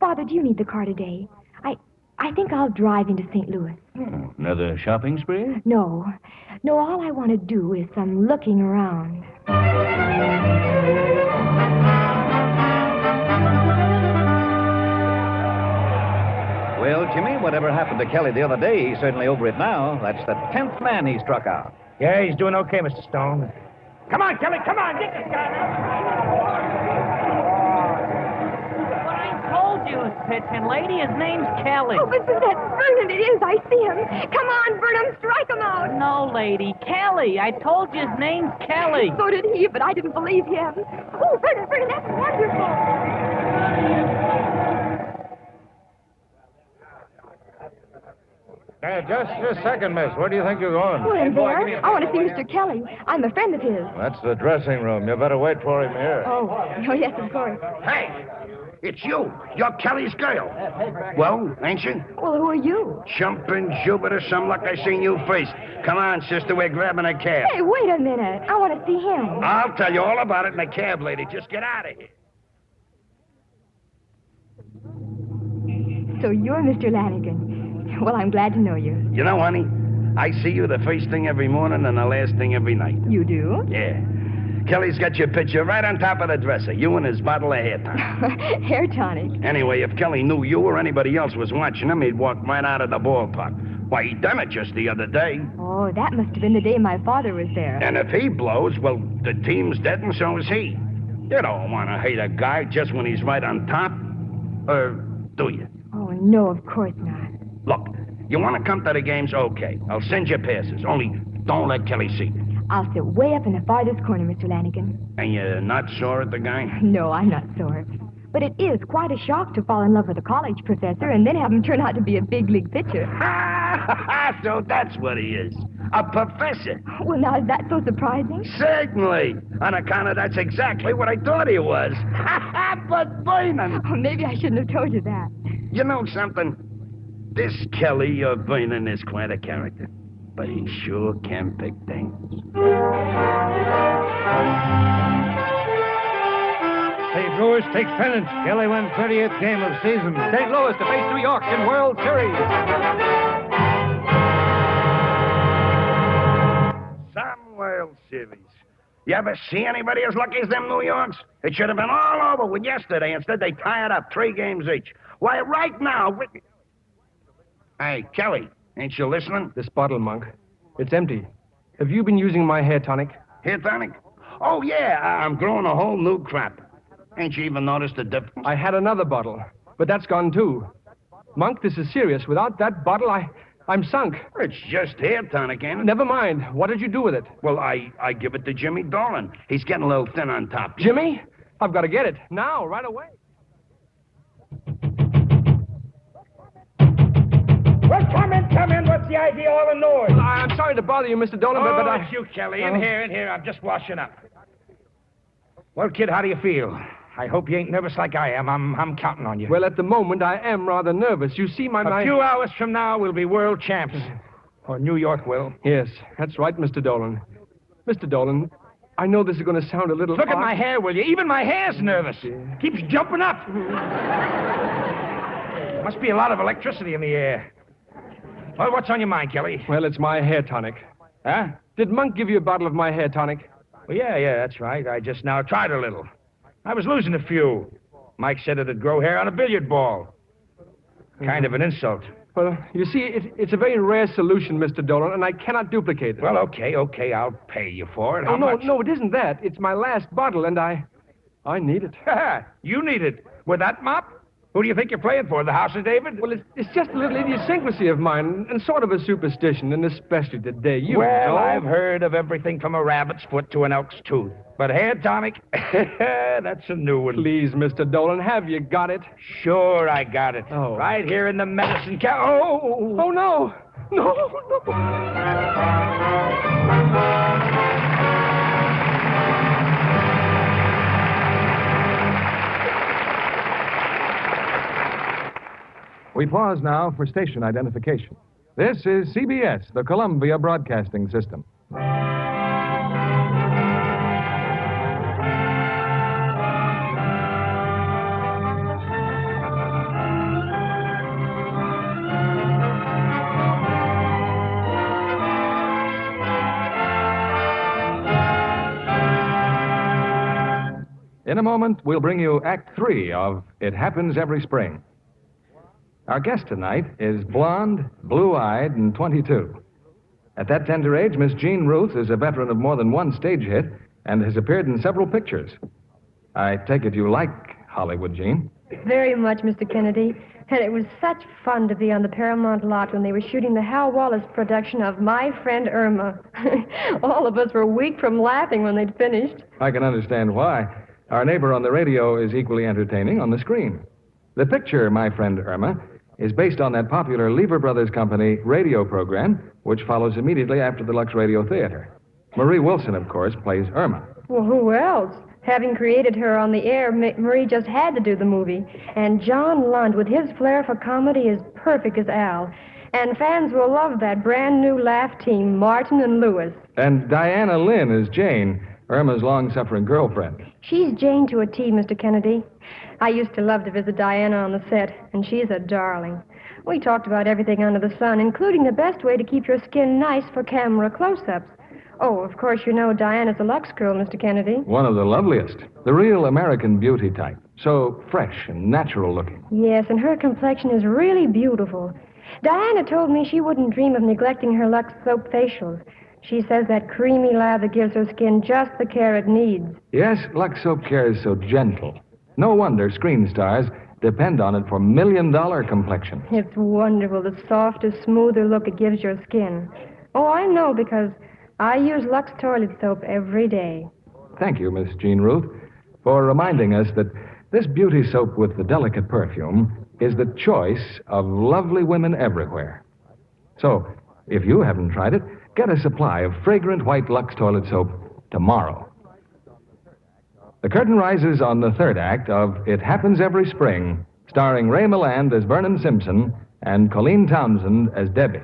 Father, do you need the car today? I think I'll drive into St. Louis. Oh, another shopping spree? No, all I want to do is some looking around. Well, Jimmy, whatever happened to Kelly the other day, he's certainly over it now. That's the 10th man he struck out. Yeah, he's doing okay, Mr. Stone. Come on, Kelly, come on, get this guy Told you it's pitching, lady. His name's Kelly. Oh, but that's Vernon. It is. I see him. Come on, Vernon, strike him out. No, lady. Kelly. I told you his name's Kelly. So did he, but I didn't believe him. Oh, Vernon, that's wonderful. Just a second, miss. Where do you think you're going? Well, in there. I want to see Mr. Kelly. I'm a friend of his. That's the dressing room. You better wait for him here. Oh, yes, of course. Hey, it's you. You're Kelly's girl. Well, ain't you? Well, who are you? Jumping Jupiter, some luck I seen you first. Come on, sister, we're grabbing a cab. Hey, wait a minute. I want to see him. I'll tell you all about it in the cab, lady. Just get out of here. So you're Mr. Lanigan. Well, I'm glad to know you. You know, honey, I see you the first thing every morning and the last thing every night. You do? Yeah. Kelly's got your picture right on top of the dresser. You and his bottle of hair tonic. Hair tonic? Anyway, if Kelly knew you or anybody else was watching him, he'd walk right out of the ballpark. Why, he done it just the other day. Oh, that must have been the day my father was there. And if he blows, well, the team's dead and so is he. You don't want to hate a guy just when he's right on top. Or do you? Oh, no, of course not. Look, you want to come to the games? Okay. I'll send you passes. Only don't let Kelly see you. I'll sit way up in the farthest corner, Mr. Lanigan. And you're not sore at the guy? No, I'm not sore. But it is quite a shock to fall in love with a college professor and then have him turn out to be a big league pitcher. So that's what he is. A professor. Well, now, is that so surprising? Certainly. On account of that's exactly what I thought he was. But Vernon. Oh, maybe I shouldn't have told you that. You know something? This Kelly or Vernon is quite a character. But he sure can pick things. St. Louis takes pennant. Kelly wins 30th game of season. St. Louis to face New York in World Series. Some World Series. You ever see anybody as lucky as them New Yorks? It should have been all over with yesterday. Instead, they tie it up 3 games each. Why, right now... Hey, Kelly, ain't you listening? This bottle, Monk. It's empty. Have you been using my hair tonic? Hair tonic? Oh, yeah, I'm growing a whole new crop. Ain't you even noticed the difference? I had another bottle, but that's gone too. Monk, this is serious. Without that bottle, I'm sunk. It's just hair tonic, ain't it? Never mind. What did you do with it? Well, I give it to Jimmy Dolan. He's getting a little thin on top. Jimmy? I've got to get it. Now, right away. Well, come in. What's the idea? All the noise. Well, I'm sorry to bother you, Mr. Dolan, but I... it's you, Kelly. In here. I'm just washing up. Well, kid, how do you feel? I hope you ain't nervous like I am. I'm counting on you. Well, at the moment, I am rather nervous. You see, A few hours from now, we'll be world champs. Or New York will. Yes, that's right, Mr. Dolan. Mr. Dolan, I know this is going to sound a little Look odd. at my hair, will you? Even my hair's nervous. Keeps jumping up. Must be a lot of electricity in the air. Well, what's on your mind, Kelly? Well, it's my hair tonic. Huh? Did Monk give you a bottle of my hair tonic? Well, yeah, that's right. I just now tried a little. I was losing a few. Mike said it'd grow hair on a billiard ball. Kind of an insult. Well, you see, it's a very rare solution, Mr. Dolan, and I cannot duplicate it. Well, okay. I'll pay you for it. How no, much? No, it isn't that. It's my last bottle, and I need it. You need it. With that mop? Who do you think you're playing for, the House of David? Well, it's just a little idiosyncrasy of mine, and sort of a superstition, and especially today, you Well, know. I've heard of everything from a rabbit's foot to an elk's tooth. But hair tonic, that's a new one. Please, Mr. Dolan, have you got it? Sure, I got it. Oh. Right here in the medicine cabinet. Oh, no. No. We pause now for station identification. This is CBS, the Columbia Broadcasting System. In a moment, we'll bring you Act 3 of It Happens Every Spring. Our guest tonight is blonde, blue-eyed, and 22. At that tender age, Miss Jean Ruth is a veteran of more than one stage hit and has appeared in several pictures. I take it you like Hollywood, Jean? Very much, Mr. Kennedy. And it was such fun to be on the Paramount lot when they were shooting the Hal Wallace production of My Friend Irma. All of us were weak from laughing when they'd finished. I can understand why. Our neighbor on the radio is equally entertaining on the screen. The picture, My Friend Irma, is based on that popular Lever Brothers Company radio program, which follows immediately after the Lux Radio Theatre. Marie Wilson, of course, plays Irma. Well, who else? Having created her on the air, Marie just had to do the movie. And John Lund, with his flair for comedy, is perfect as Al. And fans will love that brand new laugh team, Martin and Lewis. And Diana Lynn is Jane, Irma's long-suffering girlfriend. She's Jane to a T, Mr. Kennedy. I used to love to visit Diana on the set, and she's a darling. We talked about everything under the sun, including the best way to keep your skin nice for camera close-ups. Oh, of course, you know Diana's a Lux girl, Mr. Kennedy. One of the loveliest. The real American beauty type. So fresh and natural looking. Yes, and her complexion is really beautiful. Diana told me she wouldn't dream of neglecting her Lux soap facials. She says that creamy lather gives her skin just the care it needs. Yes, Lux soap care is so gentle. No wonder screen stars depend on it for million-dollar complexion. It's wonderful, the softer, smoother look it gives your skin. Oh, I know, because I use Lux toilet soap every day. Thank you, Miss Jean Ruth, for reminding us that this beauty soap with the delicate perfume is the choice of lovely women everywhere. So, if you haven't tried it, get a supply of fragrant white Lux toilet soap tomorrow. The curtain rises on the third act of It Happens Every Spring, starring Ray Milland as Vernon Simpson and Colleen Townsend as Debbie.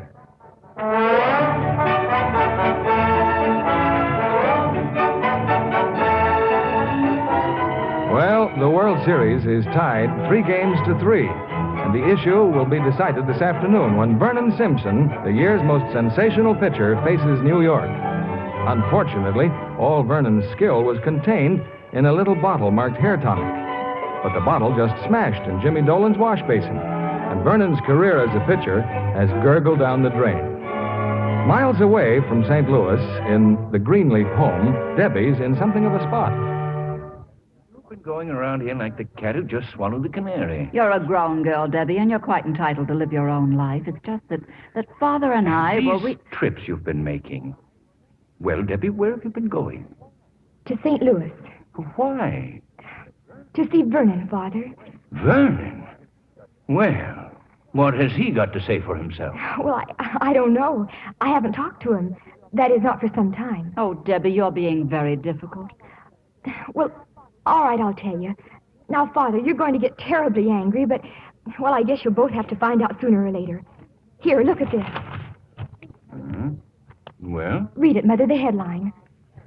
Well, the World Series is tied 3-3, and the issue will be decided this afternoon when Vernon Simpson, the year's most sensational pitcher, faces New York. Unfortunately, all Vernon's skill was contained in a little bottle marked hair tonic. But the bottle just smashed in Jimmy Dolan's wash basin, and Vernon's career as a pitcher has gurgled down the drain. Miles away from St. Louis, in the Greenleaf home, Debbie's in something of a spot. You've been going around here like the cat who just swallowed the canary. You're a grown girl, Debbie, and you're quite entitled to live your own life. It's just that Father and I, These trips you've been making. Well, Debbie, where have you been going? To St. Louis. Why? To see Vernon, Father. Vernon? Well, what has he got to say for himself? Well, I don't know. I haven't talked to him. That is, not for some time. Oh, Debbie, you're being very difficult. Well, all right, I'll tell you. Now, Father, you're going to get terribly angry, but, well, I guess you'll both have to find out sooner or later. Here, look at this. Well? Read it, Mother, the headline.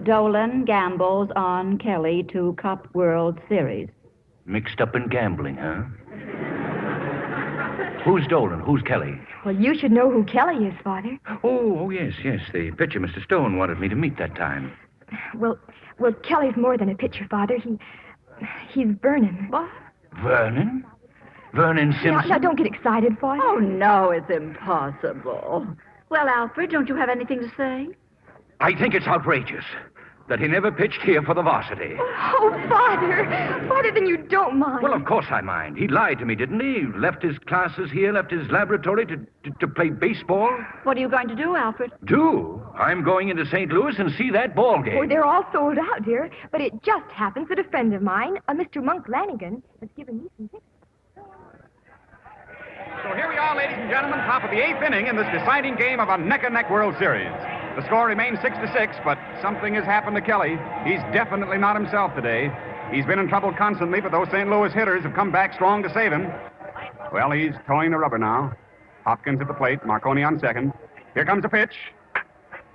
Dolan gambles on Kelly to Cup World Series. Mixed up in gambling, huh? Who's Dolan? Who's Kelly? Well, you should know who Kelly is, Father. Oh, yes. The pitcher, Mr. Stone, wanted me to meet that time. Well, Kelly's more than a pitcher, Father. He's Vernon. What? Vernon? Vernon Simpson? Now, don't get excited, Father. Oh, no, it's impossible. Well, Alfred, don't you have anything to say? I think it's outrageous that he never pitched here for the varsity. Oh, Father. Father, then you don't mind. Well, of course I mind. He lied to me, didn't he? Left his classes here, left his laboratory to play baseball. What are you going to do, Alfred? Do? I'm going into St. Louis and see that ball game. Oh, they're all sold out, dear. But it just happens that a friend of mine, a Mr. Monk Lanigan, has given me some tickets. So here we are, ladies and gentlemen, top of the 8th inning in this deciding game of a neck-and-neck World Series. The score remains 6-6, but something has happened to Kelly. He's definitely not himself today. He's been in trouble constantly, but those St. Louis hitters have come back strong to save him. Well, he's towing the rubber now. Hopkins at the plate, Marconi on second. Here comes the pitch.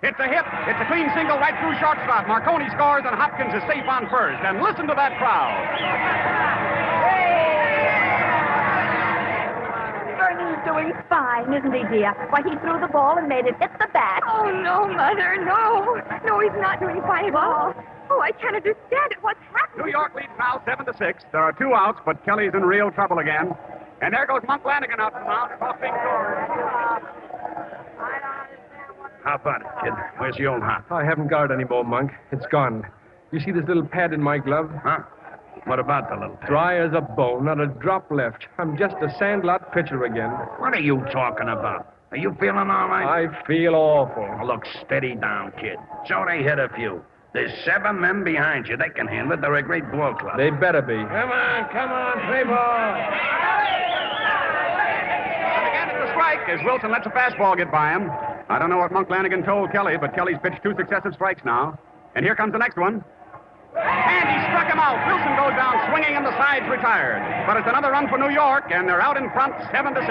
It's a hit. It's a clean single right through shortstop. Marconi scores, and Hopkins is safe on first. And listen to that crowd. Bernie's doing fine, isn't he, dear? Why, he threw the ball and made it hit the bat. Oh, no, Mother, no. No, he's not doing fine at all. Oh, I can't understand it. What's happening? New York leads now 7-6. There are 2 outs, but Kelly's in real trouble again. And there goes Monk Lanigan out to the mound. How about it, kid? Where's the old hop? I haven't got it anymore, Monk. It's gone. You see this little pad in my glove? Huh? What about the little pad? Dry as a bone, not a drop left. I'm just a sandlot pitcher again. What are you talking about? Are you feeling all right? I feel awful. Look, steady down, kid. So they hit a few. There's 7 men behind you. They can handle it. They're a great ball club. They better be. Come on, play ball. And again, it's a strike as Wilson lets a fastball get by him. I don't know what Monk Lanigan told Kelly, but Kelly's pitched 2 successive strikes now. And here comes the next one. And he struck him out. Wilson goes down swinging, and the side's retired. But it's another run for New York, and they're out in front 7-6.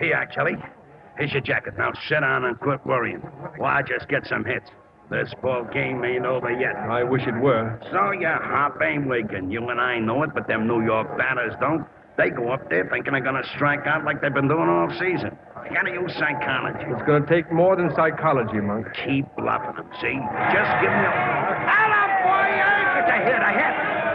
Here, Kelly. Here's your jacket. Now sit down and quit worrying. Why, just get some hits. This ball game ain't over yet. I wish it were. So your hop ain't waking. You and I know it, but them New York batters don't. They go up there thinking they're going to strike out like they've been doing all season. You got to use psychology. It's going to take more than psychology, Monk. Keep bluffing them, see? Just give me a... Hello, boy! It's a hit, a hit!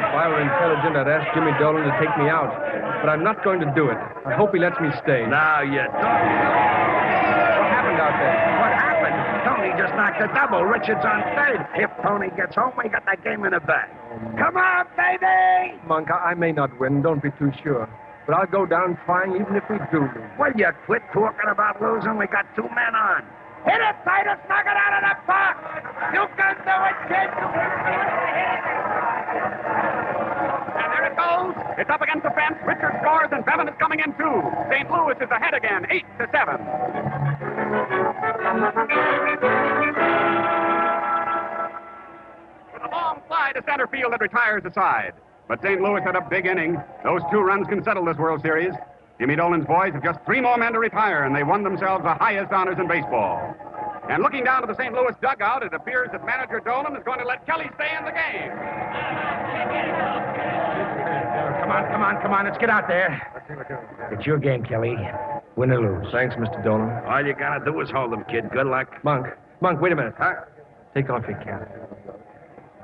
If I were intelligent, I'd ask Jimmy Dolan to take me out. But I'm not going to do it. I hope he lets me stay. No, you don't. What happened out there? What happened? Tony just knocked a double. Richard's on third. If Tony gets home, we got that game in the bag. Come on, baby! Monk, I may not win. Don't be too sure. But I'll go down trying even if we do lose. Will you quit talking about losing? We got 2 men on. Hit it, Titus! Knock it out of the park! You can do it, kid! You can do it! And there it goes. It's up against the fence. Richard scores, and Bevan is coming in, too. St. Louis is ahead again, 8-7. With a long fly to center field that retires the side. But St. Louis had a big inning. Those 2 runs can settle this World Series. Jimmy Dolan's boys have just 3 more men to retire, and they won themselves the highest honors in baseball. And looking down to the St. Louis dugout, it appears that manager Dolan is going to let Kelly stay in the game. Come on. Let's get out there. It's your game, Kelly. Win or lose. Thanks, Mr. Dolan. All you got to do is hold him, kid. Good luck. Monk, wait a minute. Huh? Take off your cap.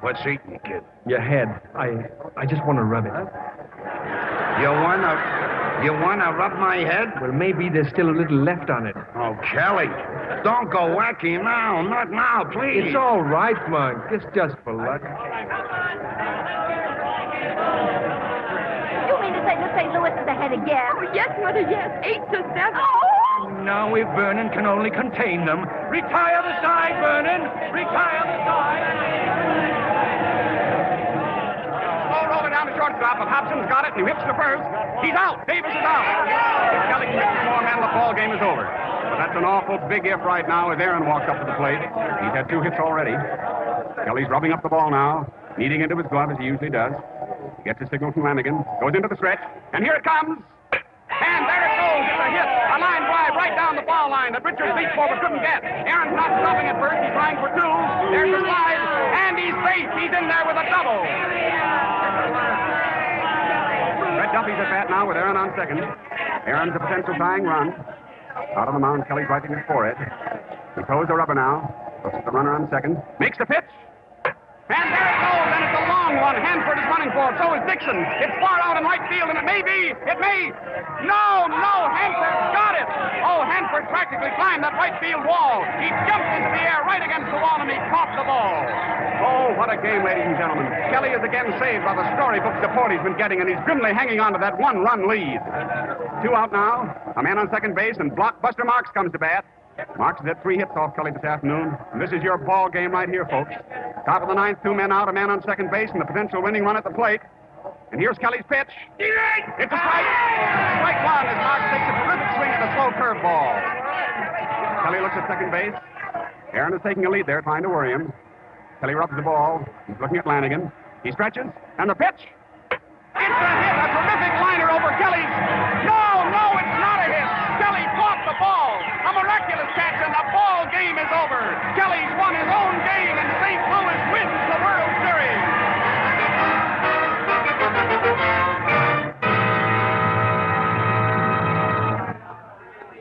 What's eating you, kid? Your head. I just want to rub it. You wanna rub my head? Well, maybe there's still a little left on it. Oh, Kelly, don't go wacky now. Not now, please. It's all right, Monk. It's just for luck. You mean to say that St. Louis is ahead again? Oh, yes, Mother, yes. 8-7. Oh! Now if Vernon can only contain them. Retire the side, Vernon! Retire the side! Down the shortstop, but Hobson's got it, and he whips to first. He's out. Davis is out. If Kelly can get 2 more men, the ball game is over. But that's an awful big if right now as Aaron walks up to the plate. He's had 2 hits already. Kelly's rubbing up the ball now, kneading into his glove as he usually does. He gets a signal from Lanigan, goes into the stretch, and here it comes. And there it goes. It's a hit. A line drive right down the foul line that Richards reached for but couldn't get. Aaron's not stopping at first. He's trying for 2. There's the slide, and he's safe. He's in there with a double. Red Duffy's at bat now with Aaron on second. Aaron's a potential tying run. Out on the mound, Kelly's wiping his forehead. He throws the rubber now. Looks at the runner on second. Makes the pitch. And there it goes, and it's a long one. Hanford is running for it. So is Dixon. It's far out in right field, and it may. No, Hanford got it. Oh, Hanford practically climbed that right field wall. He jumped into the air right against the wall, and he caught the ball. Oh, what a game, ladies and gentlemen. Kelly is again saved by the storybook support he's been getting, and he's grimly hanging on to that 1-run lead. 2 out now. A man on second base, and Blockbuster Marks comes to bat. Marks has had 3 hits off Kelly this afternoon. And this is your ball game right here, folks. Top of the 9th, 2 men out, a man on second base, and the potential winning run at the plate. And here's Kelly's pitch. It's a strike. Strike 1 as Marks takes a terrific swing at the slow curveball. Kelly looks at second base. Aaron is taking a lead there, trying to worry him. Kelly rubs the ball. He's looking at Lanigan. He stretches, and the pitch. It's a hit, a terrific liner over Kelly's. No, it's not a hit. Kelly caught the ball. A miraculous catch, and the ball game is over. Kelly's won his own game, and St. Louis wins the World Series.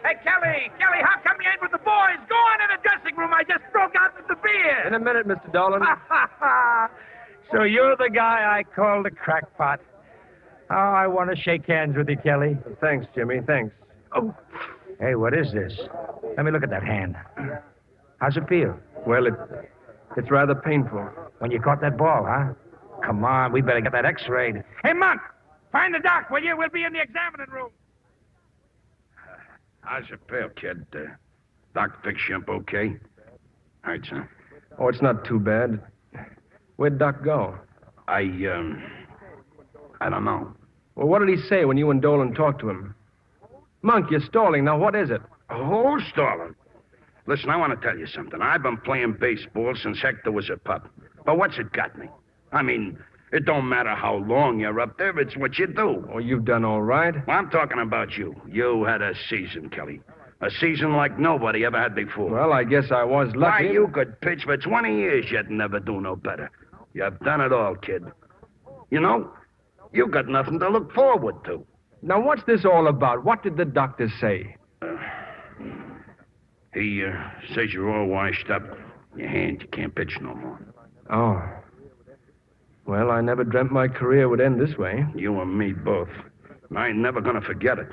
Hey, Kelly, how come you ain't with the boys? Go on in the dressing room. I just broke out with the beer. In a minute, Mr. Dolan. So you're the guy I called a crackpot. Oh, I want to shake hands with you, Kelly. Thanks, Jimmy, thanks. Oh. Hey, what is this? Let me look at that hand. How's it feel? Well, it's rather painful. When you caught that ball, huh? Come on, we better get that x-rayed. Hey, Monk, find the doc, will you? We'll be in the examining room. How's it feel, kid? Doc fix you up okay? Hurts, huh? Oh, it's not too bad. Where'd Doc go? I don't know. Well, what did he say when you and Dolan talked to him? Monk, you're stalling. Now, what is it? Oh, stalling. Listen, I want to tell you something. I've been playing baseball since Hector was a pup. But what's it got me? I mean, it don't matter how long you're up there. It's what you do. Oh, you've done all right. Well, I'm talking about you. You had a season, Kelly. A season like nobody ever had before. Well, I guess I was lucky. Why, you could pitch for 20 years, you'd never do no better. You've done it all, kid. You know, you got nothing to look forward to. Now, what's this all about? What did the doctor say? He says you're all washed up. Your hand, you can't pitch no more. Oh. Well, I never dreamt my career would end this way. You and me both. I ain't never gonna forget it.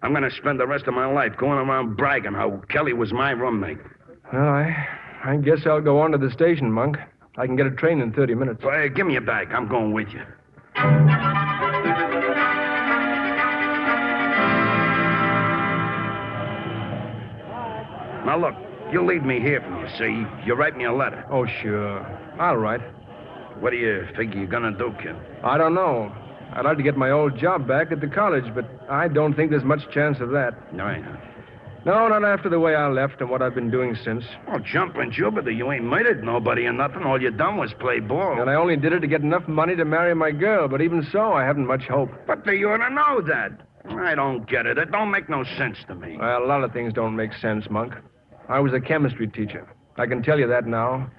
I'm gonna spend the rest of my life going around bragging how Kelly was my roommate. Well, I guess I'll go on to the station, Monk. I can get a train in 30 minutes. Well, give me your bag. I'm going with you. Now, look, you leave me here for you, see? You write me a letter. Oh, sure. I'll write. What do you figure you're gonna do, kid? I don't know. I'd like to get my old job back at the college, but I don't think there's much chance of that. Right. No, not after the way I left and what I've been doing since. Well, jumping Jupiter, you ain't murdered nobody or nothing. All you done was play ball. And I only did it to get enough money to marry my girl, but even so, I haven't much hope. But you ought to know that. I don't get it. It don't make no sense to me. Well, a lot of things don't make sense, Monk. I was a chemistry teacher. I can tell you that now.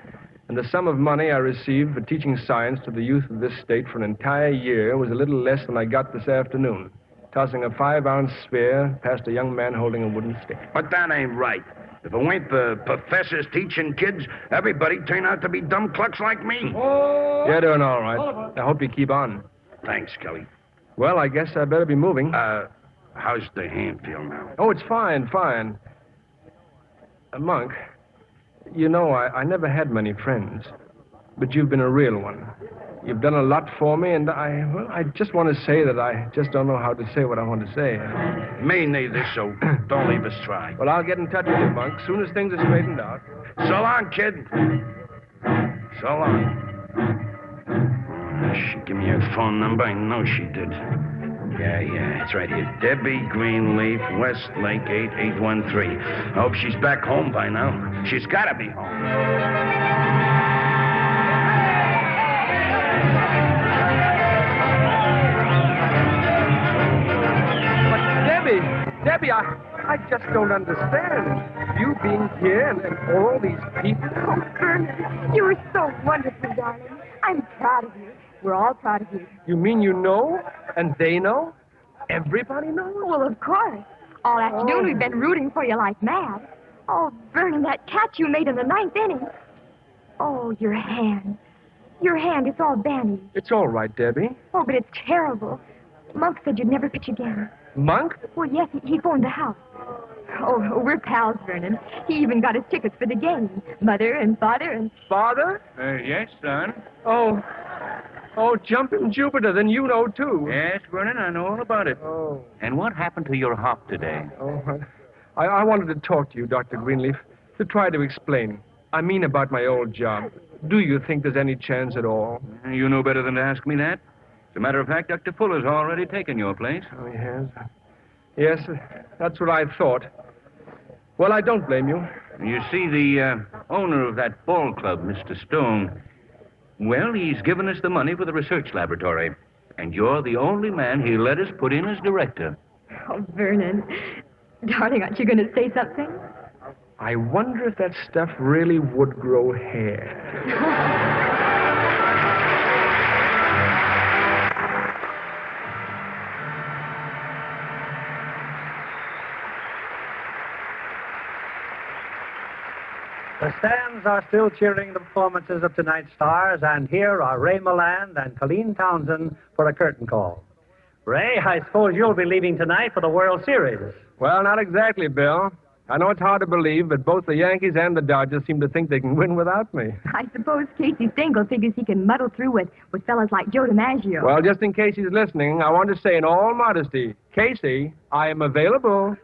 And the sum of money I received for teaching science to the youth of this state for an entire year was a little less than I got this afternoon, tossing a 5-ounce sphere past a young man holding a wooden stick. But that ain't right. If it weren't for professors teaching kids, everybody'd turn out to be dumb clucks like me. Oh! You're doing all right. I hope you keep on. Thanks, Kelly. Well, I guess I better be moving. How's the hand feel now? Oh, it's fine. Monk, you know, I never had many friends, but you've been a real one. You've done a lot for me, and I just want to say that I just don't know how to say what I want to say. Me neither, so don't leave us try. Well, I'll get in touch with you, Monk, as soon as things are straightened out. So long, kid. So long. She gave me her phone number. I know she did. Yeah, it's right here. Debbie Greenleaf, Westlake 8813. I hope she's back home by now. She's got to be home. But Debbie, I just don't understand. You being here and all these people. Oh, Vernon, you were so wonderful, darling. I'm proud of you. We're all proud of you. You mean you know, and they know? Everybody knows? Well, of course. All afternoon we've been rooting for you like mad. Oh, Vernon, that catch you made in the 9th inning. Oh, your hand. Your hand, it's all bandaged. It's all right, Debbie. Oh, but it's terrible. Monk said you'd never pitch again. Monk? Well, yes, he phoned the house. Oh, we're pals, Vernon. He even got his tickets for the game. Mother and father and... Father? Yes, son. Oh, jumping Jupiter, then you know, too. Yes, Vernon, I know all about it. Oh. And what happened to your hop today? Oh, I wanted to talk to you, Dr. Greenleaf, to try to explain. I mean about my old job. Do you think there's any chance at all? You know better than to ask me that. As a matter of fact, Dr. Fuller's already taken your place. Oh, he has? Yes, that's what I thought. Well, I don't blame you. You see, the owner of that ball club, Mr. Stone, well, he's given us the money for the research laboratory. And you're the only man he let us put in as director. Oh, Vernon. Darling, aren't you going to say something? I wonder if that stuff really would grow hair. The stands are still cheering the performances of tonight's stars, and here are Ray Milland and Colleen Townsend for a curtain call. Ray, I suppose you'll be leaving tonight for the World Series. Well, not exactly, Bill. I know it's hard to believe, but both the Yankees and the Dodgers seem to think they can win without me. I suppose Casey Stengel figures he can muddle through with fellas like Joe DiMaggio. Well, just in case he's listening, I want to say in all modesty, Casey, I am available.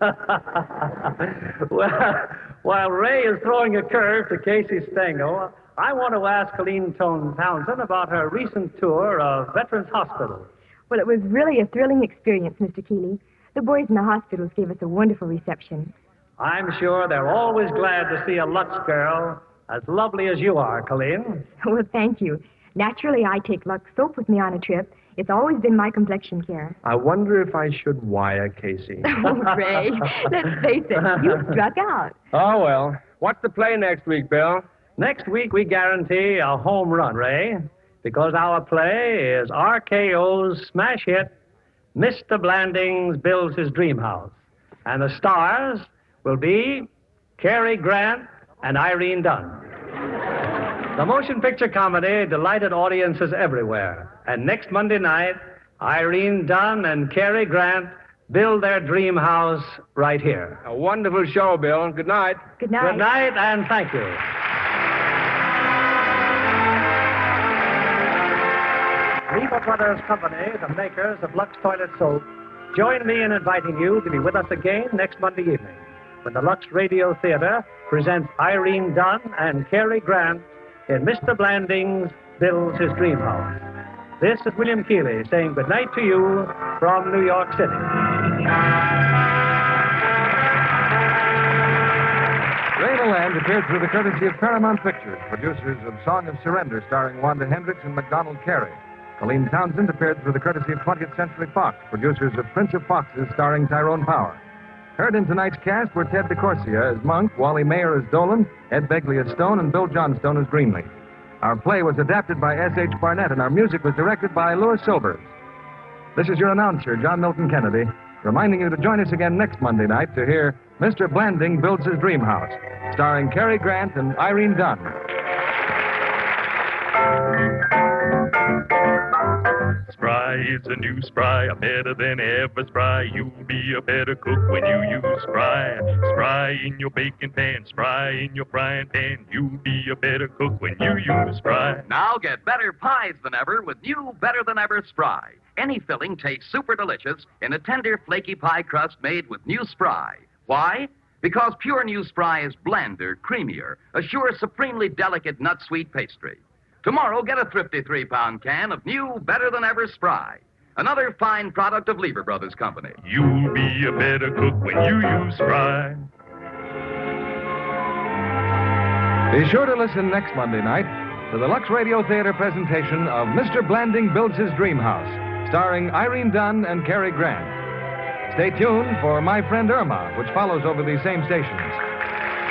Well, while Ray is throwing a curve to Casey Stengel, I want to ask Colleen Townsend about her recent tour of Veterans Hospitals. Well, it was really a thrilling experience, Mr. Keeley. The boys in the hospitals gave us a wonderful reception. I'm sure they're always glad to see a Lux girl as lovely as you are, Colleen. Well, thank you. Naturally, I take Lux soap with me on a trip. It's always been my complexion care. I wonder if I should wire Casey. Oh, Ray, let's face it, you struck out. Oh, well. What's the play next week, Bill? Next week, we guarantee a home run, Ray, because our play is RKO's smash hit, Mr. Blandings Builds His Dream House. And the stars will be Cary Grant and Irene Dunn. The motion picture comedy delighted audiences everywhere. And next Monday night, Irene Dunn and Cary Grant build their dream house right here. A wonderful show, Bill. Good night. Good night. Good night, and thank you. Lever Brothers Company, the makers of Lux Toilet Soap, join me in inviting you to be with us again next Monday evening when the Lux Radio Theatre presents Irene Dunn and Cary Grant in Mr. Blandings Builds His Dream House. This is William Keeley saying good night to you from New York City. Ray Milland appeared through the courtesy of Paramount Pictures, producers of Song of Surrender, starring Wanda Hendricks and MacDonald Carey. Colleen Townsend appeared through the courtesy of 20th Century Fox, producers of Prince of Foxes, starring Tyrone Power. Heard in tonight's cast were Ted DeCorsia as Monk, Wally Mayer as Dolan, Ed Begley as Stone, and Bill Johnstone as Greenleaf. Our play was adapted by S.H. Barnett, and our music was directed by Louis Silvers. This is your announcer, John Milton Kennedy, reminding you to join us again next Monday night to hear Mr. Blanding Builds His Dream House, starring Cary Grant and Irene Dunn. Spry is a new Spry, a better than ever Spry. You'll be a better cook when you use Spry. Spry in your baking pan, Spry in your frying pan. You'll be a better cook when you use Spry. Now get better pies than ever with new Better Than Ever Spry. Any filling tastes super delicious in a tender, flaky pie crust made with new Spry. Why? Because pure new Spry is blander, creamier, a sure, supremely delicate nut-sweet pastry. Tomorrow, get a thrifty 3-pound can of new Better Than Ever Spry. Another fine product of Lever Brothers Company. You'll be a better cook when you use Spry. Be sure to listen next Monday night to the Lux Radio Theatre presentation of Mr. Blanding Builds His Dream House, starring Irene Dunn and Cary Grant. Stay tuned for My Friend Irma, which follows over these same stations.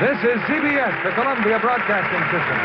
This is CBS, the Columbia Broadcasting System.